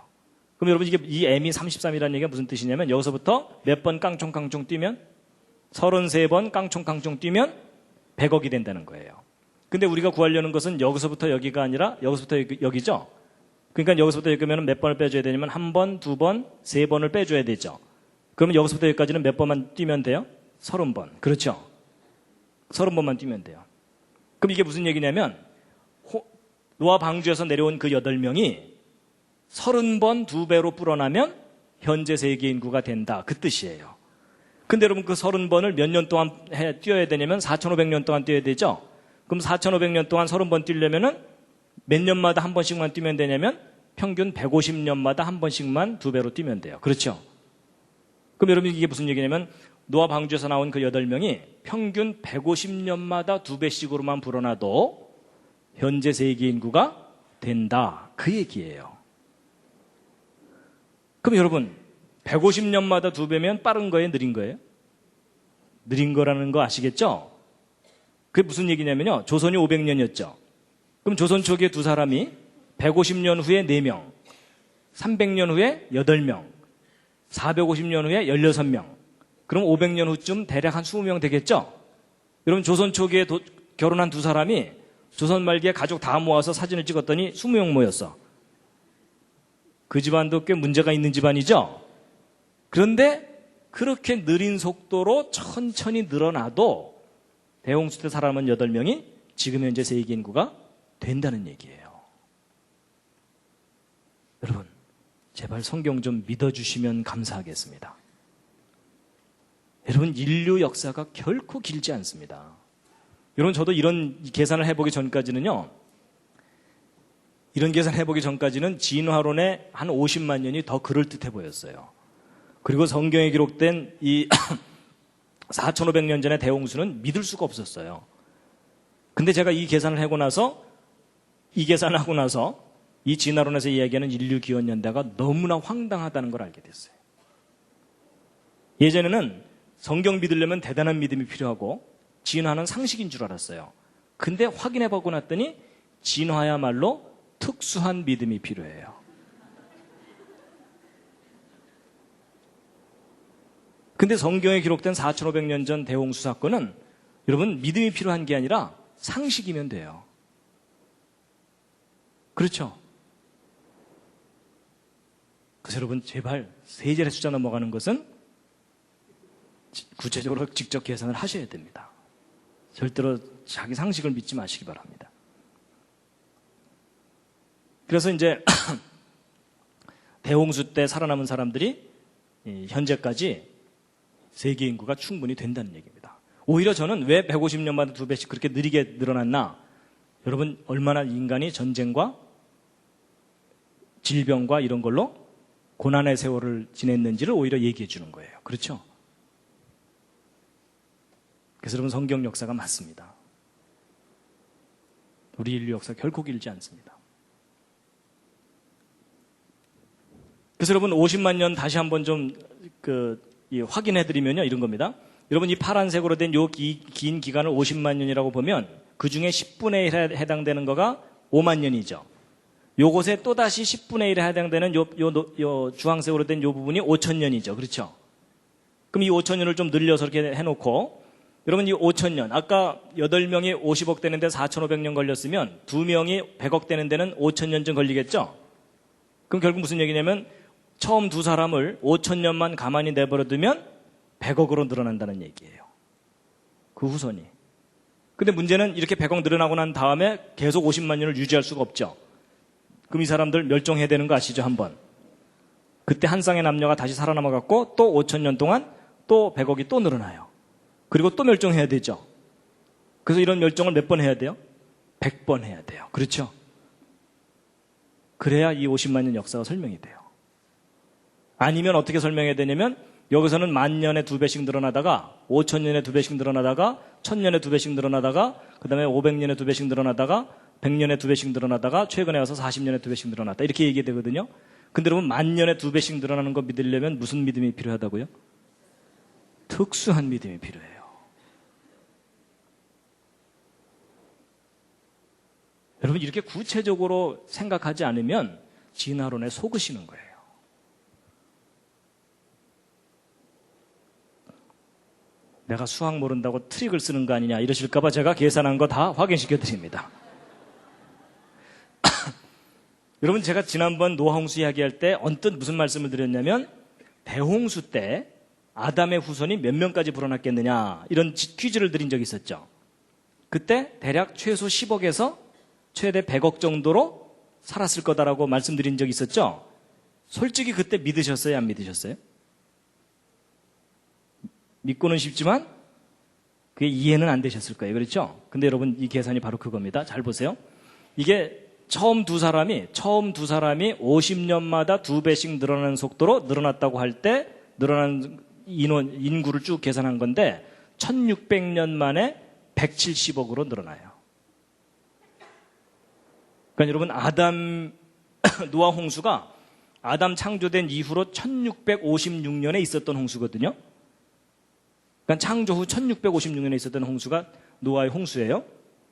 S2: 그럼 여러분 이게 이 m이 33이라는 얘기가 무슨 뜻이냐면 여기서부터 몇 번 깡총깡총 뛰면 33번 깡총깡총 뛰면 100억이 된다는 거예요. 근데 우리가 구하려는 것은 여기서부터 여기가 아니라 여기서부터 여기죠. 그러니까 여기서부터 여기면 몇 번을 빼줘야 되냐면 한 번, 두 번, 세 번을 빼줘야 되죠. 그러면 여기서부터 여기까지는 몇 번만 뛰면 돼요? 30번. 그렇죠? 30번만 뛰면 돼요. 그럼 이게 무슨 얘기냐면 노아 방주에서 내려온 그 8명이 30번 2배로 불어나면 현재 세계 인구가 된다. 그 뜻이에요. 근데 여러분 그 30번을 몇 년 동안 뛰어야 되냐면 4,500년 동안 뛰어야 되죠. 그럼 4,500년 동안 30번 뛰려면은 몇 년마다 한 번씩만 뛰면 되냐면 평균 150년마다 한 번씩만 2배로 뛰면 돼요. 그렇죠? 그럼 여러분 이게 무슨 얘기냐면 노아 방주에서 나온 그 8명이 평균 150년마다 2배씩으로만 불어나도 현재 세계 인구가 된다. 그 얘기예요. 그럼 여러분 150년마다 2배면 빠른 거예요? 느린 거예요? 느린 거라는 거 아시겠죠? 그게 무슨 얘기냐면요. 조선이 500년이었죠. 그럼 조선 초기에 두 사람이 150년 후에 4명, 300년 후에 8명, 450년 후에 16명. 그럼 500년 후쯤 대략 한 20명 되겠죠? 여러분 조선 초기에 결혼한 두 사람이 조선 말기에 가족 다 모아서 사진을 찍었더니 20명 모였어. 그 집안도 꽤 문제가 있는 집안이죠? 그런데 그렇게 느린 속도로 천천히 늘어나도 대홍수 때 살아남은 8명이 지금 현재 세계 인구가 된다는 얘기예요. 여러분, 제발 성경 좀 믿어주시면 감사하겠습니다. 여러분, 인류 역사가 결코 길지 않습니다. 여러분, 저도 이런 계산을 해보기 전까지는요, 진화론에 한 50만 년이 더 그럴듯해 보였어요. 그리고 성경에 기록된 이 4,500년 전의 대홍수는 믿을 수가 없었어요. 근데 제가 이 계산을 하고 나서 이 진화론에서 이야기하는 인류 기원 연대가 너무나 황당하다는 걸 알게 됐어요. 예전에는 성경 믿으려면 대단한 믿음이 필요하고 진화는 상식인 줄 알았어요. 근데 확인해보고 났더니 진화야말로 특수한 믿음이 필요해요. 근데 성경에 기록된 4,500년 전 대홍수 사건은 여러분 믿음이 필요한 게 아니라 상식이면 돼요. 그렇죠? 그래서 여러분 제발 세젤의 숫자 넘어가는 것은 구체적으로 직접 계산을 하셔야 됩니다. 절대로 자기 상식을 믿지 마시기 바랍니다. 그래서 이제 대홍수 때 살아남은 사람들이 현재까지 세계 인구가 충분히 된다는 얘기입니다. 오히려 저는 왜 150년마다 2배씩 그렇게 느리게 늘어났나? 여러분 얼마나 인간이 전쟁과 질병과 이런 걸로 고난의 세월을 지냈는지를 오히려 얘기해 주는 거예요. 그렇죠? 그래서 여러분 성경 역사가 맞습니다. 우리 인류 역사 결코 길지 않습니다. 그래서 여러분 50만 년 다시 한번 좀 확인해 드리면요 이런 겁니다. 여러분 이 파란색으로 된 요 긴 기간을 50만 년이라고 보면 그 중에 10분의 1에 해당되는 거가 5만 년이죠. 요것에 또다시 10분의 1에 해당되는 요 주황색으로 된 요 부분이 5천 년이죠. 그렇죠? 그럼 이 5천 년을 좀 늘려서 이렇게 해놓고 여러분 이 5천 년 아까 8명이 50억 되는데 4,500년 걸렸으면 2명이 100억 되는 데는 5천 년쯤 걸리겠죠? 그럼 결국 무슨 얘기냐면 처음 두 사람을 5천 년만 가만히 내버려두면 100억으로 늘어난다는 얘기예요. 그 후손이. 근데 문제는 이렇게 100억 늘어나고 난 다음에 계속 50만 년을 유지할 수가 없죠. 그럼 이 사람들 멸종해야 되는 거 아시죠? 한번. 그때 한 쌍의 남녀가 다시 살아남아갖고 또 5천 년 동안 또 100억이 또 늘어나요. 그리고 또 멸종해야 되죠. 그래서 이런 멸종을 몇 번 해야 돼요? 100번 해야 돼요. 그렇죠? 그래야 이 50만 년 역사가 설명이 돼요. 아니면 어떻게 설명해야 되냐면 여기서는 10,000년에 2배씩 늘어나다가 5,000년에 2배씩 늘어나다가 1,000년에 2배씩 늘어나다가 그 다음에 500년에 2배씩 늘어나다가 100년에 2배씩 늘어나다가 최근에 와서 40년에 2배씩 늘어났다. 이렇게 얘기해야 되거든요. 근데 여러분 10,000년에 2배씩 늘어나는 거 믿으려면 무슨 믿음이 필요하다고요? 특수한 믿음이 필요해요. 여러분 이렇게 구체적으로 생각하지 않으면 진화론에 속으시는 거예요. 내가 수학 모른다고 트릭을 쓰는 거 아니냐 이러실까 봐 제가 계산한 거 다 확인시켜 드립니다. 여러분 제가 지난번 노아홍수 이야기할 때 언뜻 무슨 말씀을 드렸냐면 대홍수 때 아담의 후손이 몇 명까지 불어났겠느냐 이런 퀴즈를 드린 적이 있었죠. 그때 대략 최소 10억에서 최대 100억 정도로 살았을 거다라고 말씀드린 적이 있었죠. 솔직히 그때 믿으셨어요? 안 믿으셨어요? 믿고는 싶지만 그게 이해는 안 되셨을 거예요. 그렇죠? 근데 여러분 이 계산이 바로 그겁니다. 잘 보세요. 이게 처음 두 사람이 50년마다 2배씩 늘어나는 속도로 늘어났다고 할 때 늘어나는 인구를 쭉 계산한 건데 1600년 만에 170억으로 늘어나요. 그러니까 여러분 노아 홍수가 아담 창조된 이후로 1656년에 있었던 홍수거든요. 그러니까 창조 후 1656년에 있었던 홍수가 노아의 홍수예요.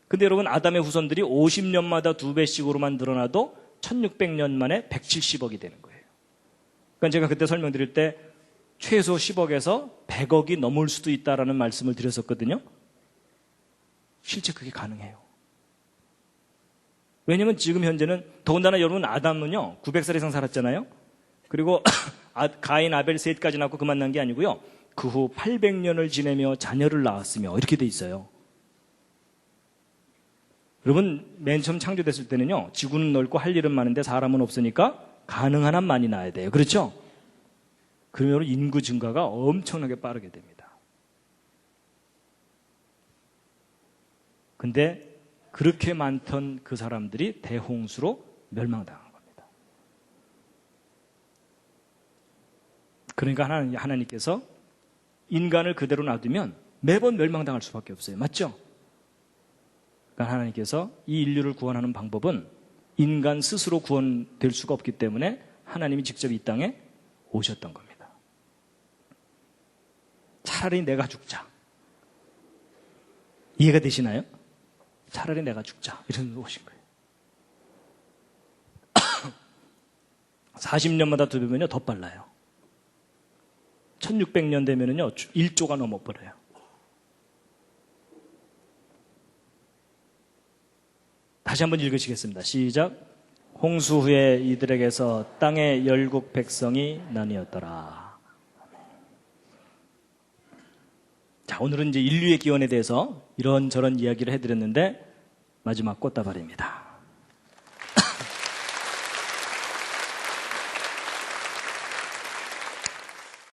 S2: 근데 여러분 아담의 후손들이 50년마다 2배씩으로만 늘어나도 1600년 만에 170억이 되는 거예요. 그러니까 제가 그때 설명드릴 때 최소 10억에서 100억이 넘을 수도 있다라는 말씀을 드렸었거든요. 실제 그게 가능해요. 왜냐면 지금 현재는 더군다나 여러분 아담은요 900살 이상 살았잖아요. 그리고 가인, 아벨, 셋까지 낳고 그만 난 게 아니고요. 그 후 800년을 지내며 자녀를 낳았으며 이렇게 돼 있어요. 여러분 맨 처음 창조됐을 때는요. 지구는 넓고 할 일은 많은데 사람은 없으니까 가능한 한 많이 낳아야 돼요. 그렇죠? 그러면 인구 증가가 엄청나게 빠르게 됩니다. 근데 그렇게 많던 그 사람들이 대홍수로 멸망당한 겁니다. 그러니까 하나님께서 인간을 그대로 놔두면 매번 멸망당할 수밖에 없어요. 맞죠? 그러니까 하나님께서 이 인류를 구원하는 방법은 인간 스스로 구원될 수가 없기 때문에 하나님이 직접 이 땅에 오셨던 겁니다. 차라리 내가 죽자. 이해가 되시나요? 차라리 내가 죽자. 이런 오신 거예요. 40년마다 2배면요 더 빨라요. 1600년 되면은요 1조가 넘어버려요. 다시 한번 읽으시겠습니다. 시작. 홍수 후에 이들에게서 땅의 열국 백성이 나뉘었더라. 자, 오늘은 이제 인류의 기원에 대해서 이런저런 이야기를 해드렸는데 마지막 꽃다발입니다.